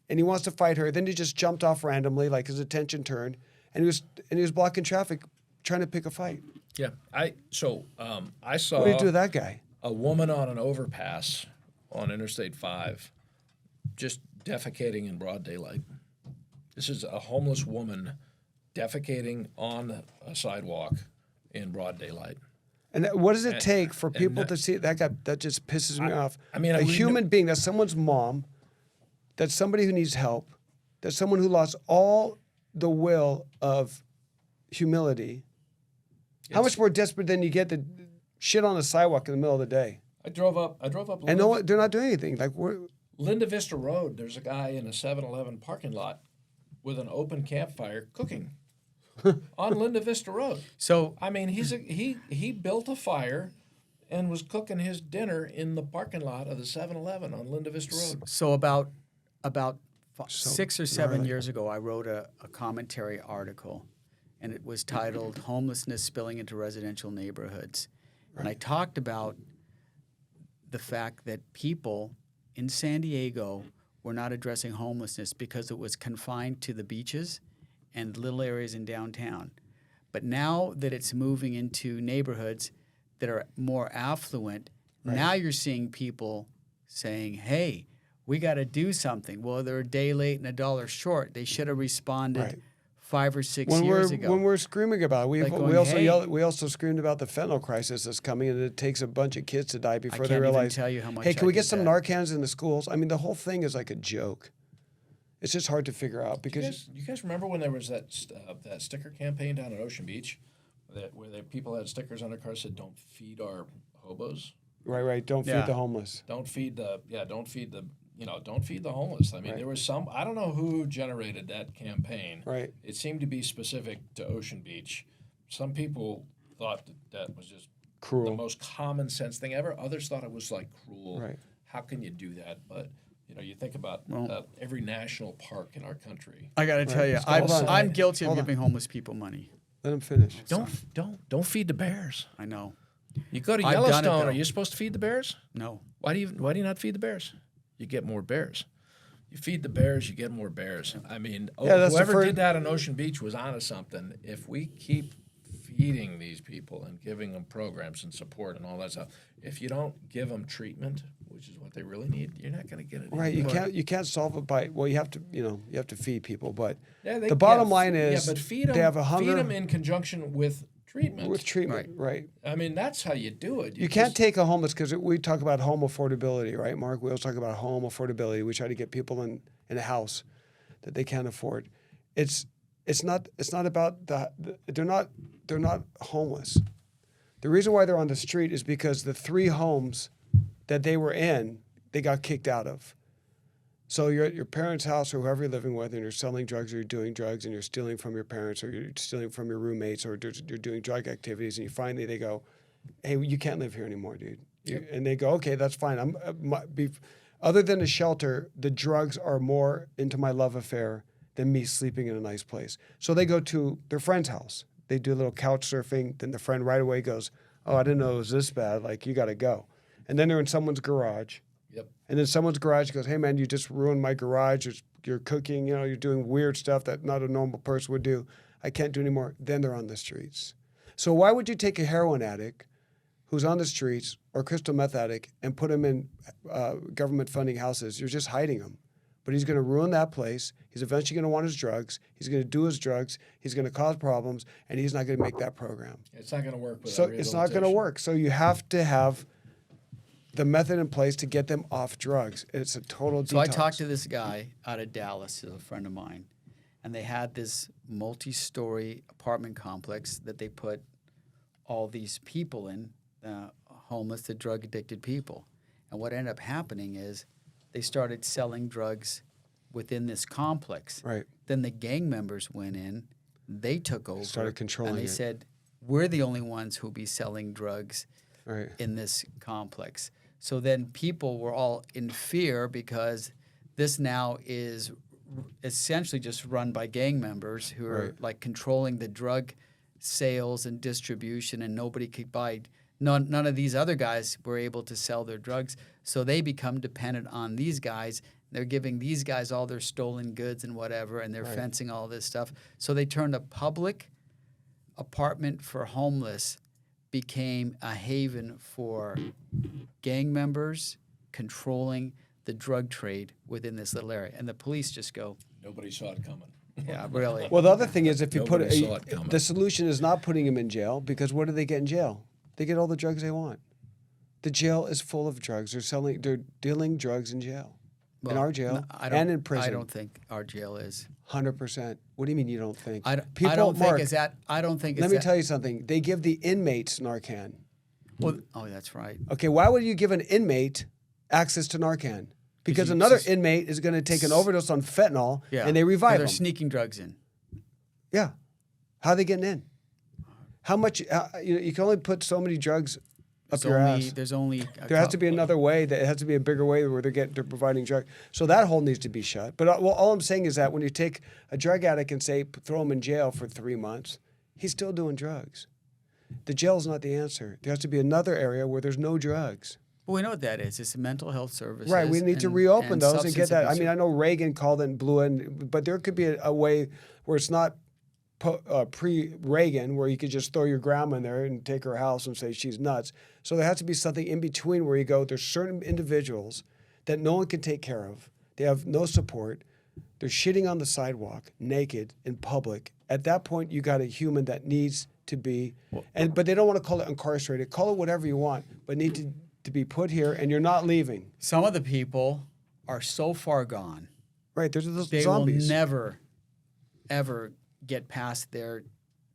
And he wants to fight her. Then he just jumped off randomly, like his attention turned, and he was blocking traffic, trying to pick a fight. Yeah, I saw What do you do with that guy? a woman on an overpass on Interstate 5 just defecating in broad daylight. This is a homeless woman defecating on a sidewalk in broad daylight. And what does it take for people to see that guy? That just pisses me off. I mean, a human being, that's someone's mom, that's somebody who needs help, that's someone who lost all the will of humility. How much more desperate than you get to shit on a sidewalk in the middle of the day? I drove up. And they're not doing anything. Like Linda Vista Road, there's a guy in a 7-Eleven parking lot with an open campfire cooking on Linda Vista Road. So I mean, he built a fire and was cooking his dinner in the parking lot of the 7-Eleven on Linda Vista Road. So about 6 or 7 years ago, I wrote a commentary article, and it was titled "Homelessness Spilling into Residential Neighborhoods." And I talked about the fact that people in San Diego were not addressing homelessness because it was confined to the beaches and little areas in downtown. But now that it's moving into neighborhoods that are more affluent, now you're seeing people saying, "Hey, we got to do something." Well, they're a day late and a dollar short. They should have responded 5 or 6 years ago. When we're screaming about it, Like we going, "Hey." we also screamed about the fentanyl crisis that's coming, and it takes a bunch of kids to die before they can't even realize. tell you how much Hey, I can we did get some that. Narcans in the schools? I mean, the whole thing is like a joke. It's just hard to figure out because You guys remember when there was that sticker campaign down at Ocean Beach, where people had stickers on their cars that said "Don't feed our hobos." right. Don't feed the homeless. Don't feed the homeless. I mean, there was I don't know who generated that campaign. Right. It seemed to be specific to Ocean Beach. Some people thought that was just Cruel. the most common sense thing ever. Others thought it was like cruel. Right. How can you do that? But you think about every national park in our country. I got to tell you, Hold on. I'm guilty of Hold on. giving homeless people money. Let them finish. Don't feed the bears. I know. You go to I've done it, Yellowstone. though. Are you supposed to feed the bears? No. Why do you not feed the bears? You get more bears. You feed the bears, you get more bears. I mean, that's the whoever first- did that in Ocean Beach was onto something. If we keep feeding these people and giving them programs and support and all that stuff, if you don't give them treatment, which is what they really need, you're not going to get it. Right. You can't solve it by you have to feed people, but Yeah, the bottom line is but feed them. they have a hunger Feed them in conjunction with treatment. with treatment. Right. I mean, that's how you do it. You can't take a homeless because we talk about home affordability, right, Mark? We also talk about home affordability. We try to get people in a house that they can't afford. It's not about they're not homeless. The reason why they're on the street is because the 3 homes that they were in, they got kicked out of. So you're at your parents' house or whoever you're living with, and you're selling drugs or you're doing drugs, and you're stealing from your parents or you're stealing from your roommates or you're doing drug activities, and finally they go, "Hey, you can't live here anymore, dude." And they go, "Okay, that's fine. Other than a shelter, the drugs are more into my love affair than me sleeping in a nice place." So they go to their friend's house. They do a little couch surfing. Then the friend right away goes, "Oh, I didn't know it was this bad. Like, you got to go." And then they're in someone's garage. Yep. And then someone's garage goes, "Hey, man, you just ruined my garage. You're cooking, you're doing weird stuff that not a normal person would do. I can't do anymore." Then they're on the streets. So why would you take a heroin addict who's on the streets or crystal meth addict and put him in government funding houses? You're just hiding him. But he's going to ruin that place. He's eventually going to want his drugs. He's going to do his drugs. He's going to cause problems, and he's not going to make that program. It's not going to work. So it's not going to work. So you have to have the method in place to get them off drugs. It's a total detox. So I talked to this guy out of Dallas, who's a friend of mine, and they had this multi-story apartment complex that they put all these people in, homeless, the drug-addicted people. And what ended up happening is they started selling drugs within this complex. Right. Then the gang members went in, they took over, Started controlling and they it. said, we're the only ones who'll be selling drugs Right. in this complex. So then people were all in fear because this now is essentially just run by gang members who are Right. like controlling the drug sales and distribution, and nobody could buy. None of these other guys were able to sell their drugs, so they become dependent on these guys. They're giving these guys all their stolen goods and whatever, and they're Right. fencing all this stuff. So they turned a public apartment for homeless became a haven for gang members controlling the drug trade within this little area. And the police just go, Nobody saw it coming. yeah, really. Well, the other thing is if you put Nobody saw it coming. the solution is not putting them in jail, because what do they get in jail? They get all the drugs they want. The jail is full of drugs. They're dealing drugs in jail. In our jail no, and in prison. I don't think our jail is. 100%. What do you mean you don't think? I don't Mark, think it's that. I don't think it's let me that. tell you something. They give the inmates Narcan. Well, oh, that's right. Okay, why would you give an inmate access to Narcan? Because you another just- inmate is going to take an overdose on fentanyl, Yeah. and they revive They're them. sneaking drugs in. Yeah. How are they getting in? How much? You can only put so many drugs up your ass. There's only. There has to be another way. That it has to be a bigger way where they're providing drug. So that hole needs to be shut. But all I'm saying is that when you take a drug addict and say throw him in jail for 3 months, he's still doing drugs. The jail is not the answer. There has to be another area where there's no drugs. Well, we know what that is. It's mental health services. Right. We need to and- reopen and those and get substance that. I abuse. mean, I know Reagan called it and blew it, but there could be a way where it's not pre-Reagan, where you could just throw your grandma in there and take her house and say she's nuts. So there has to be something in between where you go, there's certain individuals that no one can take care of. They have no support. They're shitting on the sidewalk, naked, in public. At that point, you got a human that needs to be, but they don't want to call it incarcerated. Call it whatever you want, but need to be put here, and you're not leaving. Some of the people are so far gone. Right, there's those They zombies. will never, ever get past their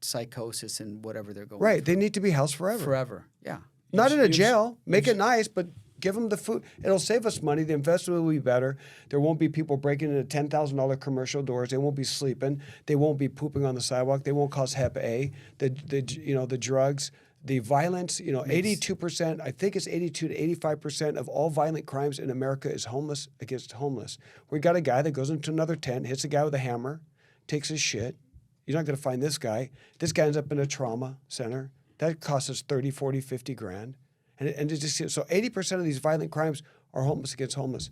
psychosis and whatever they're going Right, through. they need to be housed forever. Forever. Yeah. Not in a You've- jail. Make it nice, but give them the food. It'll save us money. The investment will be better. There won't be people breaking into $10,000 commercial doors. They won't be sleeping. They won't be pooping on the sidewalk. They won't cause Hep A. The drugs, the violence. 82%. I think it's 82 to 85% of all violent crimes in America is homeless against homeless. We got a guy that goes into another tent, hits a guy with a hammer, takes his shit. You're not going to find this guy. This guy ends up in a trauma center. That costs us 30, 40, 50 grand. And it just, so 80% of these violent crimes are homeless against homeless.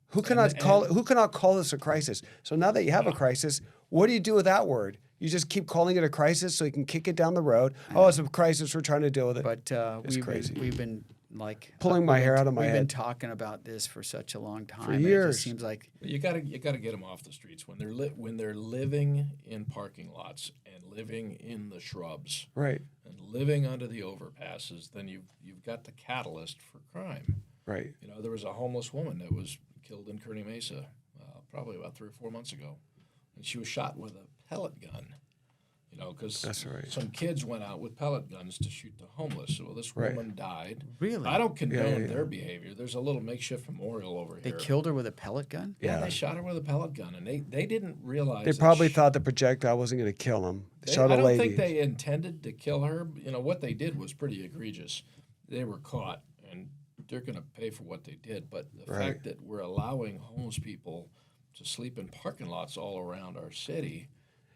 Who cannot call this a crisis? So now that you have a crisis, what do you do with that word? You just keep calling it a crisis so you can kick it down the road. Oh, it's a crisis. We're trying to deal with it. But It's crazy. we've been like Pulling my hair out of my We've been head. talking about this for such a long time. For and It years. just seems like You gotta get them off the streets when they're living in parking lots and living in the shrubs Right, and living under the overpasses. Then you've got the catalyst for crime. right. There was a homeless woman that was killed in Kearney Mesa probably about 3 or 4 months ago, and she was shot with a pellet gun. Because That's right. some kids went out with pellet guns to shoot the homeless. So this Right. woman died. Really? I don't condone yeah. their behavior. There's a little makeshift memorial over they here. killed her with a pellet gun. Yeah, Yeah. they shot her with a pellet gun, and they didn't realize. They that probably thought the projectile wasn't going to kill them. Shot I a don't lady. think they intended to kill her. What they did was pretty egregious. They were caught, and they're going to pay for what they did. But the Right. fact that we're allowing homeless people to sleep in parking lots all around our city,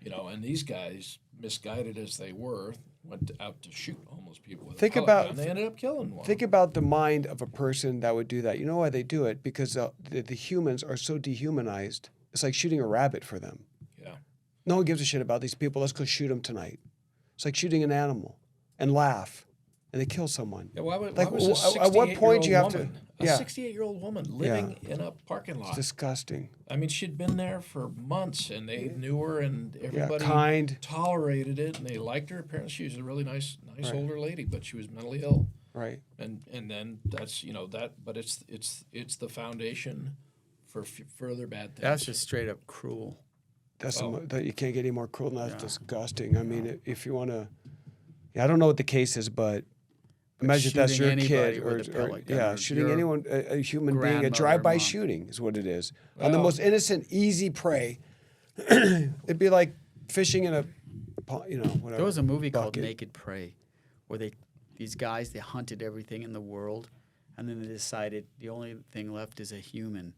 and these guys, misguided as they were, went out to shoot homeless people with Think a pellet about- gun. They ended up killing one. Think about the mind of a person that would do that. You know why they do it? Because the humans are so dehumanized. It's like shooting a rabbit for them. Yeah. No one gives a shit about these people. Let's go shoot them tonight. It's like shooting an animal and laugh, and they kill someone. Yeah, why was Like, a at what point do you have 68-year-old to- woman, a yeah. 68-year-old woman living in a parking lot? It's disgusting. I mean, she'd been there for months, and they knew her, and everybody kind. tolerated it, and they liked her. Apparently, she was a really nice Right. older lady, but she was mentally ill. Right. And then that's that, but it's the foundation for further bad things. That's just straight up cruel. That's Oh. that you can't get any more cruel than that. That's disgusting. I mean, if you want to, I don't know what the case is, but imagine if that's your shooting kid anybody with a pellet gun, yeah, or shooting your anyone, a human being, a grandmother, drive-by mom. shooting is what it is on the Well- most innocent, easy prey. It'd be like fishing in a, whatever. There was a movie called bucket. Naked Prey, where these guys they hunted everything in the world, and then they decided the only thing left is a human,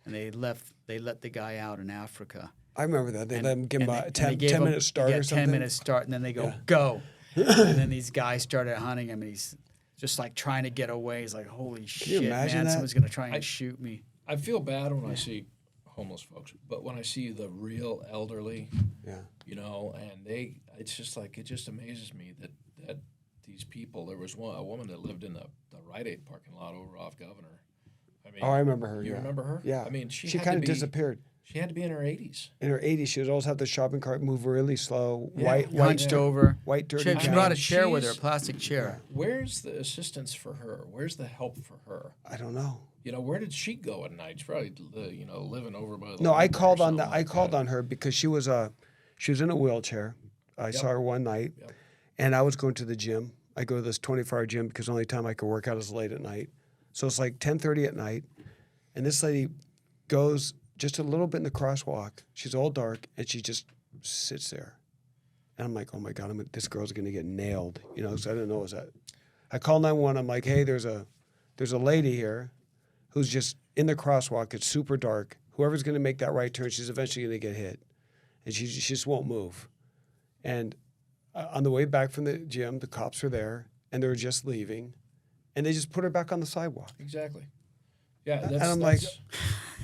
and they let the guy out in Africa. I remember that. They And- let him give him and a they 10 gave him- minute start yeah, or something. 10 minutes start, and then they go, Yeah. go. And then these guys started hunting him, and he's just like trying to get away. He's like, holy shit, imagine man, that? someone's going to try and shoot me. I feel bad when I see homeless folks, but when I see the real elderly, Yeah. and it's just like, it just amazes me that these people, there was a woman that lived in the Rite Aid parking lot over off Governor. I mean, Oh, I remember her. you yeah. remember her? Yeah. I mean, she She had kind to of be- disappeared. She had to be in her 80s. In her 80s, she would always have the shopping cart move really slow, Yeah. Hunched over. white dirty She gown. brought a chair with her, a she's- plastic chair. Where's the assistance for her? Where's the help for her? I don't know. Where did she go at night? She's probably, living over by the No, I lake or called on something I like called that. on her because she was in a wheelchair. I saw her one night, Yep. and I was going to the gym. I go to this 24-hour gym because the only time I could work out is late at night. So it's like 10:30 at night, and this lady goes just a little bit in the crosswalk. She's all dark, and she just sits there. And I'm like, oh my God, this girl's gonna get nailed, So I didn't know it was that. I call 911. I'm like, hey, there's a lady here who's just in the crosswalk. It's super dark. Whoever's gonna make that right turn, she's eventually gonna get hit, and she just won't move. And on the way back from the gym, the cops were there, and they were just leaving, and they just put her back on the sidewalk. Exactly. Yeah, And I'm like-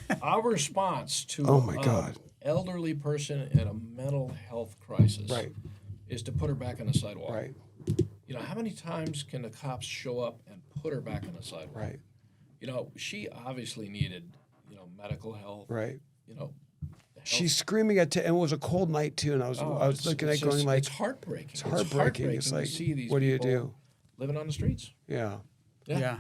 that's our response to Oh, my God. elderly person in a mental health crisis Right. is to put her back on the sidewalk. Right, How many times can the cops show up and put her back on the sidewalk? right, She obviously needed, medical help. right. Health. She's screaming and it was a cold night too, and I was looking at going like, it's heartbreaking. it's heartbreaking. It's to like, see these what do you people do? living on the streets. Yeah. Yeah.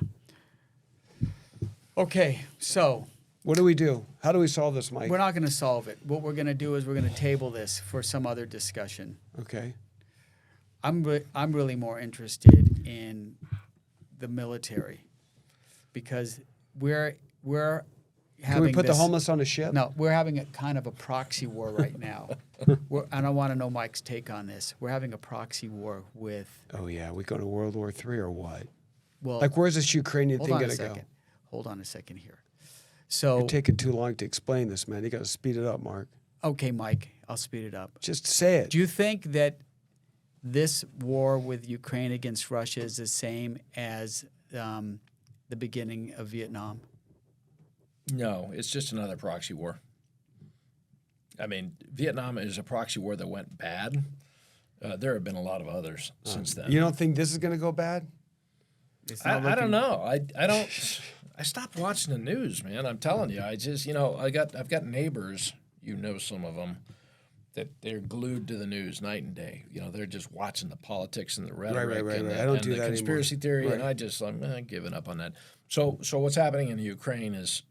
Okay, so What do we do? How do we solve this, Mike? we're not going to solve it. What we're going to do is we're going to table this for some other discussion. Okay. I'm really more interested in the military because we're having Can we put the this- homeless on a ship? No, we're having a kind of a proxy war right now. And I want to know Mike's take on this. We're having a proxy war with, Oh yeah, we go to World War III or what? well, Like, where's this Ukrainian hold thing on a gonna go? second. Hold on a second here. So, You're taking too long to explain this, man. You got to speed it up, Mark. okay, Mike, I'll speed it up. Just say it. Do you think that this war with Ukraine against Russia is the same as the beginning of Vietnam? No, it's just another proxy war. I mean, Vietnam is a proxy war that went bad. There have been a lot of others since then. You don't think this is gonna go bad? It's not I don't looking- know. I don't. I stopped watching the news, man. I'm telling you. I just I've got neighbors. Some of them that they're glued to the news night and day. They're just watching the politics and the rhetoric right, and, right. the, I don't and do the that conspiracy theory. Right. And I'm giving up on that. So what's happening in Ukraine is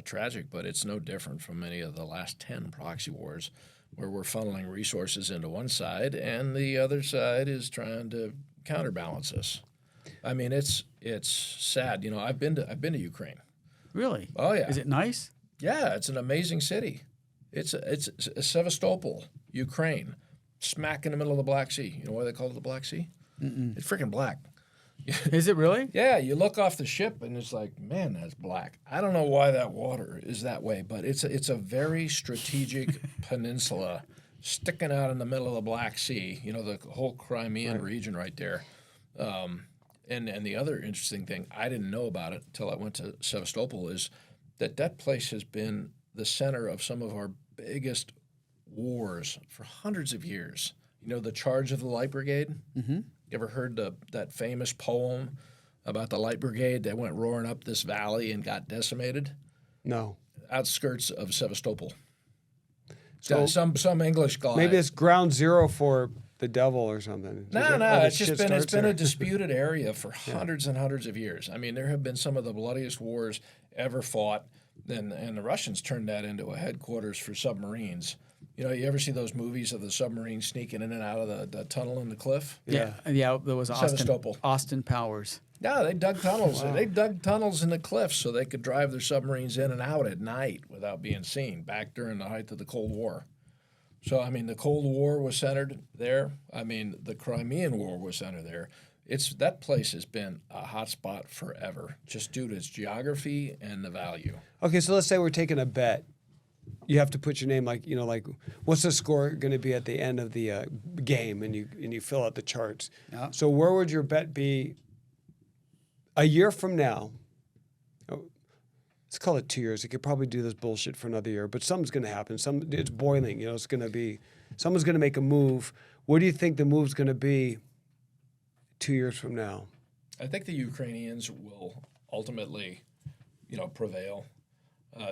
tragic, but it's no different from many of the last 10 proxy wars, where we're funneling resources into one side and the other side is trying to counterbalance us. I mean, it's sad. I've been to Ukraine. Really? Oh yeah. Is it nice? Yeah, it's an amazing city. It's Sevastopol, Ukraine, smack in the middle of the Black Sea. You know why they call it the Black Sea? It's freaking black. Is it really? Yeah, you look off the ship and it's like, man, that's black. I don't know why that water is that way, but it's a very strategic peninsula sticking out in the middle of the Black Sea. The whole Crimean region right there. And the other interesting thing, I didn't know about it until I went to Sevastopol, is that place has been the center of some of our biggest wars for hundreds of years. The Charge of the Light Brigade? Mm-hmm. You ever heard that famous poem about the Light Brigade that went roaring up this valley and got decimated? No. Outskirts of Sevastopol. So some English guy. maybe it's ground zero for the devil or something. No, All this it's just shit been starts there. a disputed area for hundreds and hundreds of years. I mean, there have been some of the bloodiest wars ever fought, and the Russians turned that into a headquarters for submarines. You know, you ever see those movies of the submarine sneaking in and out of the tunnel in the cliff? Yeah, there was Sevastopol. Austin Powers. Yeah, they dug tunnels. They dug tunnels in the cliffs so they could drive their submarines in and out at night without being seen, back during the height of the Cold War. So, I mean, the Cold War was centered there. I mean, the Crimean War was centered there. That place has been a hot spot forever, just due to its geography and the value. Okay, so let's say we're taking a bet. You have to put your name, like, what's the score going to be at the end of the game, and you fill out the charts. Yeah. So where would your bet be a year from now? Let's call it 2 years. You could probably do this bullshit for another year, but something's going to happen. It's boiling. It's going to be, someone's going to make a move. What do you think the move's going to be 2 years from now? I think the Ukrainians will ultimately, prevail.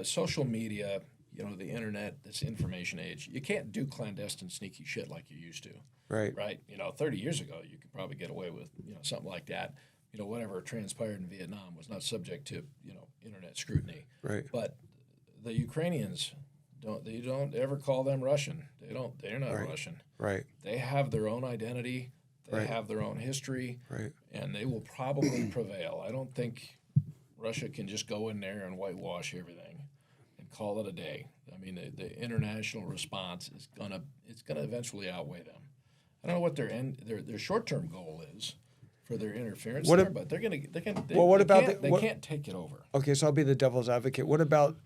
Social media, the internet, this information age, you can't do clandestine, sneaky shit like you used to. Right. Right? 30 years ago, you could probably get away with, something like that. Whatever transpired in Vietnam was not subject to, internet scrutiny. Right. But the Ukrainians don't ever call them Russian. They're not Right. Russian. Right. They have their own identity. They Right. have their own history. Right. And they will probably prevail. I don't think Russia can just go in there and whitewash everything and call it a day. I mean, the international response is gonna eventually outweigh them. I don't know what their short-term goal is for their interference but they can't take it over. Okay, so I'll be the devil's advocate. What about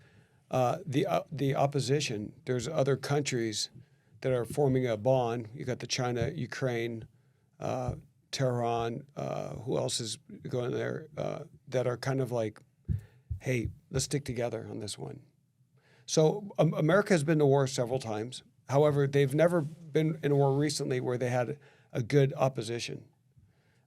the opposition? There's other countries that are forming a bond. You got the China, Ukraine, Tehran. Who else is going there? That are kind of like, hey, let's stick together on this one. So America has been to war several times. However, they've never been in a war recently where they had a good opposition.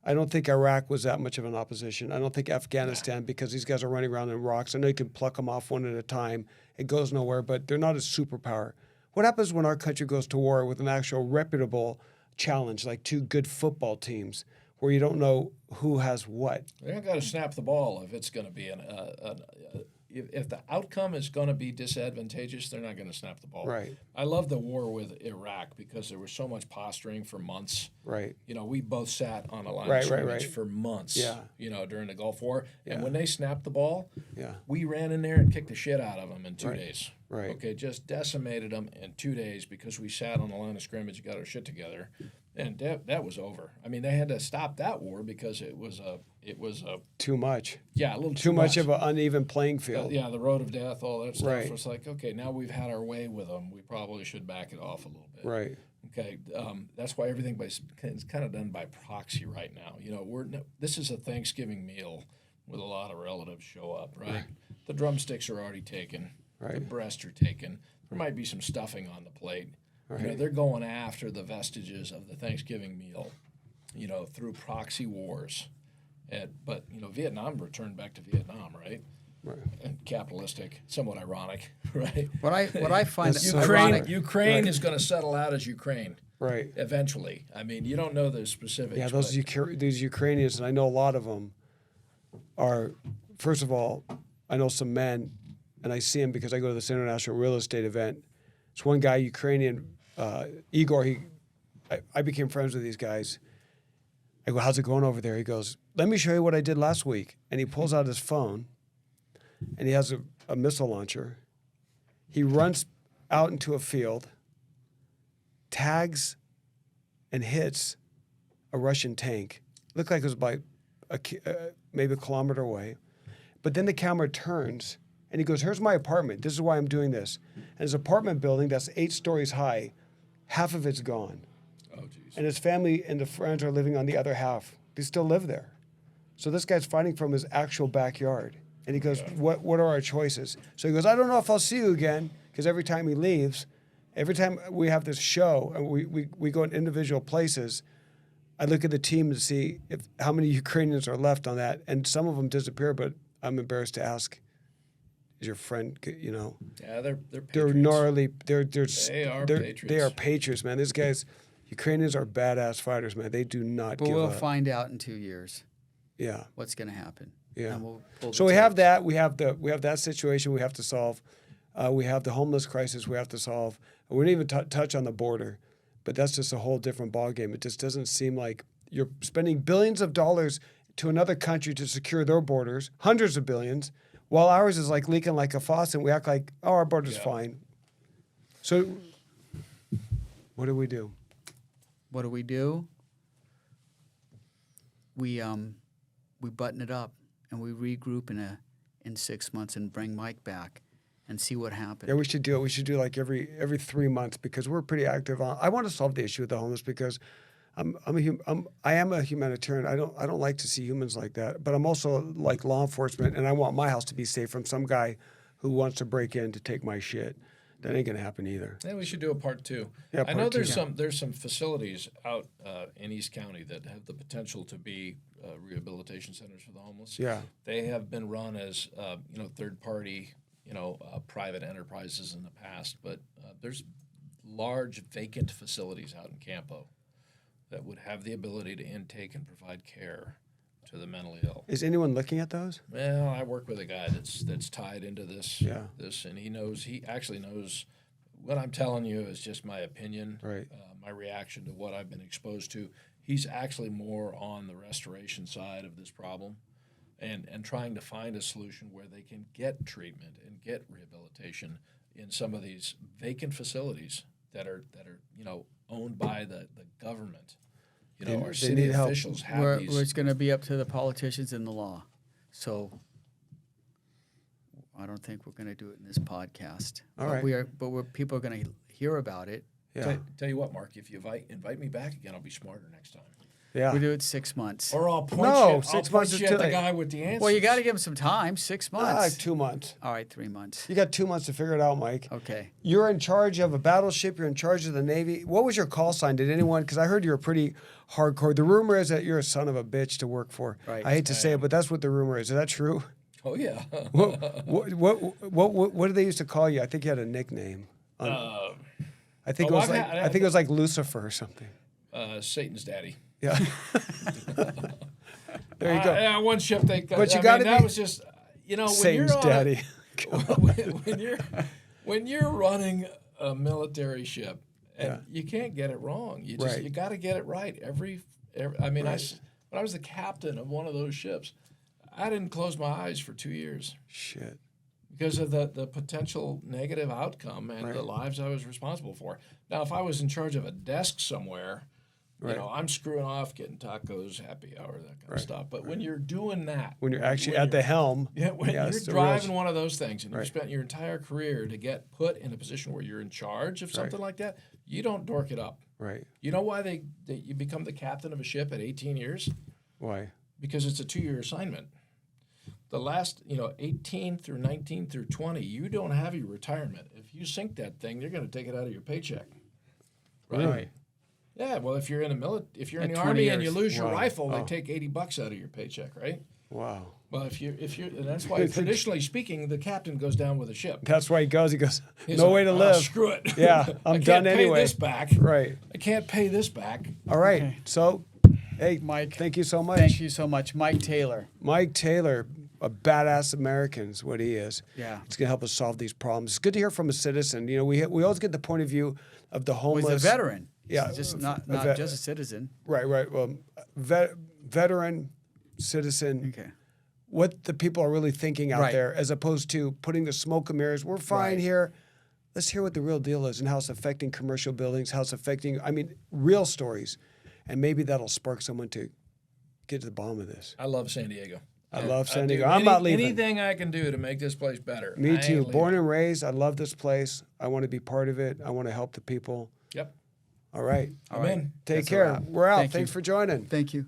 I don't think Iraq was that much of an opposition. I don't think Afghanistan, because these guys are running around in rocks. I know you can pluck them off one at a time. It goes nowhere, but they're not a superpower. What happens when our country goes to war with an actual reputable challenge, like two good football teams, where you don't know who has what? They don't got to snap the ball if it's going to be if the outcome is going to be disadvantageous, they're not going to snap the ball. Right. I love the war with Iraq because there was so much posturing for months. Right. We both sat on a line Right, of scrimmage right. for months. Yeah. During the Gulf War, Yeah. and when they snapped the ball, Yeah. we ran in there and kicked the shit out of them in 2 days. Right. Okay, just decimated them in 2 days because we sat on the line of scrimmage, got our shit together, and that was over. I mean, they had to stop that war because it was a Too much. yeah, a little Too much of an uneven playing field. yeah, the road of death, all that stuff. Right. It's like, okay, now we've had our way with them. We probably should back it off a little bit. Right. Okay, that's why everything is kind of done by proxy right now. This is a Thanksgiving meal with a lot of relatives show up, right? The drumsticks are already taken. The Right. breasts are taken. There might be some stuffing on the plate. Right. They're going after the vestiges of the Thanksgiving meal, through proxy wars. But Vietnam returned back to Vietnam, right? Right. And capitalistic, somewhat ironic, right? What I find That's so ironic. Ukraine is going to settle out as Ukraine Right. eventually. I mean, you don't know the specifics. Yeah, those these Ukrainians, and I know a lot of them, are, first of all, I know some men, and I see them because I go to this international real estate event. It's one guy, Ukrainian, Igor. I became friends with these guys. I go, how's it going over there? He goes, let me show you what I did last week. And he pulls out his phone, and he has a missile launcher. He runs out into a field, tags and hits a Russian tank. Looked like it was by maybe a kilometer away. But then the camera turns, and he goes, here's my apartment. This is why I'm doing this. And his apartment building that's 8 stories high, half of it's gone. Oh, geez. And his family and the friends are living on the other half. They still live there. So this guy's fighting from his actual backyard. And he goes, what are our choices? So he goes, I don't know if I'll see you again, because every time he leaves, every time we have this show and we go in individual places, I look at the team to see how many Ukrainians are left on that. And some of them disappear, but I'm embarrassed to ask, is your friend, Yeah, they're patriots. they're gnarly. They are Patriots. They are patriots, man. These guys, Ukrainians are badass fighters, man. They do not But give we'll up. find out in 2 years Yeah. what's going to happen. Yeah. And we'll pull the So we have tapes. that. We have that situation we have to solve. We have the homeless crisis we have to solve. We didn't even touch on the border, but that's just a whole different ballgame. It just doesn't seem like you're spending billions of dollars to another country to secure their borders, hundreds of billions, while ours is like leaking like a faucet, and we act like, oh, our border's fine. So what do we do? What do? We button it up and we regroup in 6 months and bring Mike back and see what happens. Yeah, we should do it. We should do like every 3 months because we're pretty active on. I want to solve the issue with the homeless because I am a humanitarian. I don't like to see humans like that. But I'm also like law enforcement, and I want my house to be safe from some guy who wants to break in to take my shit. That ain't gonna happen either. Yeah, we should do a part 2. Yeah, I know part two. there's some facilities out in East County that have the potential to be rehabilitation centers for the homeless. Yeah. They have been run as third party private enterprises in the past, but there's large vacant facilities out in Campo that would have the ability to intake and provide care to the mentally ill. Is anyone looking at those? Well, I work with a guy that's tied into this. Yeah. And he actually knows. What I'm telling you is just my opinion, Right. My reaction to what I've been exposed to. He's actually more on the restoration side of this problem, and trying to find a solution where they can get treatment and get rehabilitation in some of these vacant facilities that are owned by the government. Our they city need help. officials have Where these. it's going to be up to the politicians and the law. So I don't think we're going to do it in this podcast. All right. But people are going to hear about it. Yeah. Tell you what, Mark, if you invite me back again, I'll be smarter next time. Yeah. We do it 6 months. Or I'll point No, you, 6 I'll months point is you too at the late. guy with the answers. Well, you got to give them some time. 6 months. Like 2 months. All right, 3 months. You got 2 months to figure it out, Mike. Okay. You're in charge of a battleship. You're in charge of the Navy. What was your call sign? Did anyone? Because I heard you were pretty hardcore. The rumor is that you're a son of a bitch to work for. Right. I hate to say it, but that's what the rumor is. Is that true? Oh yeah. What did they used to call you? I think you had a nickname. I think it was like Lucifer or something. Satan's daddy. Yeah. There you go. Yeah, one ship they. But you I gotta mean, that be- was just when Satan's you're on daddy. when you're running a military ship, and Yeah. you can't get it wrong. You Right. you got to get it right every. I mean, when I was the captain of one of those ships, I didn't close my eyes for 2 years Shit. because of the potential negative outcome and the lives I was responsible for. Now, if I was in charge of a desk somewhere, I'm screwing off, getting tacos, happy hour, that kind of stuff. But when you're doing that, When you're actually at the helm. when yeah, you're it's the driving real- one of those things and you've spent your entire career to get put in a position where you're in charge of something like that, you don't dork it up. Right. You know why you become the captain of a ship at 18 years? Why? Because it's a 2-year assignment. The last, 18 through 19 through 20, you don't have your retirement. If you sink that thing, they're going to take it out of your paycheck. Right? Yeah, well, if you're in the At army 20 and you years. lose your Wow. rifle, Oh. they take $80 out of your paycheck, right? Wow. Well, if you and that's why traditionally speaking, the captain goes down with a ship. That's why he goes. He's No like, way to "Oh, live. Screw it. Yeah, I I'm can't done pay anyway. this back. Right. I can't pay this back. All right. Okay. So, hey, Mike. thank you so much. Thank you so much. Mike Taylor. Mike Taylor, a badass American is what he is. Yeah. He's going to help us solve these problems. It's good to hear from a citizen. We always get the point of view of the homeless. Was a veteran. Yeah, Just not vet- just a citizen. Right. Well, veteran, citizen. Okay. What the people are really thinking out Right. there, as opposed to putting the smoke and mirrors. We're fine Right. here. Let's hear what the real deal is and how it's affecting commercial buildings, how it's affecting, real stories. And maybe that'll spark someone to get to the bottom of this. I love San Diego. I love San do Diego. I'm not leaving. Anything I can do to make this place better. Me I too. ain't Born leaving. and raised. I love this place. I want to be part of it. I want to help the people. Yep. All right. I'm in. Take That's a care. wrap. We're out. Thank Thanks you. for joining. Thank you.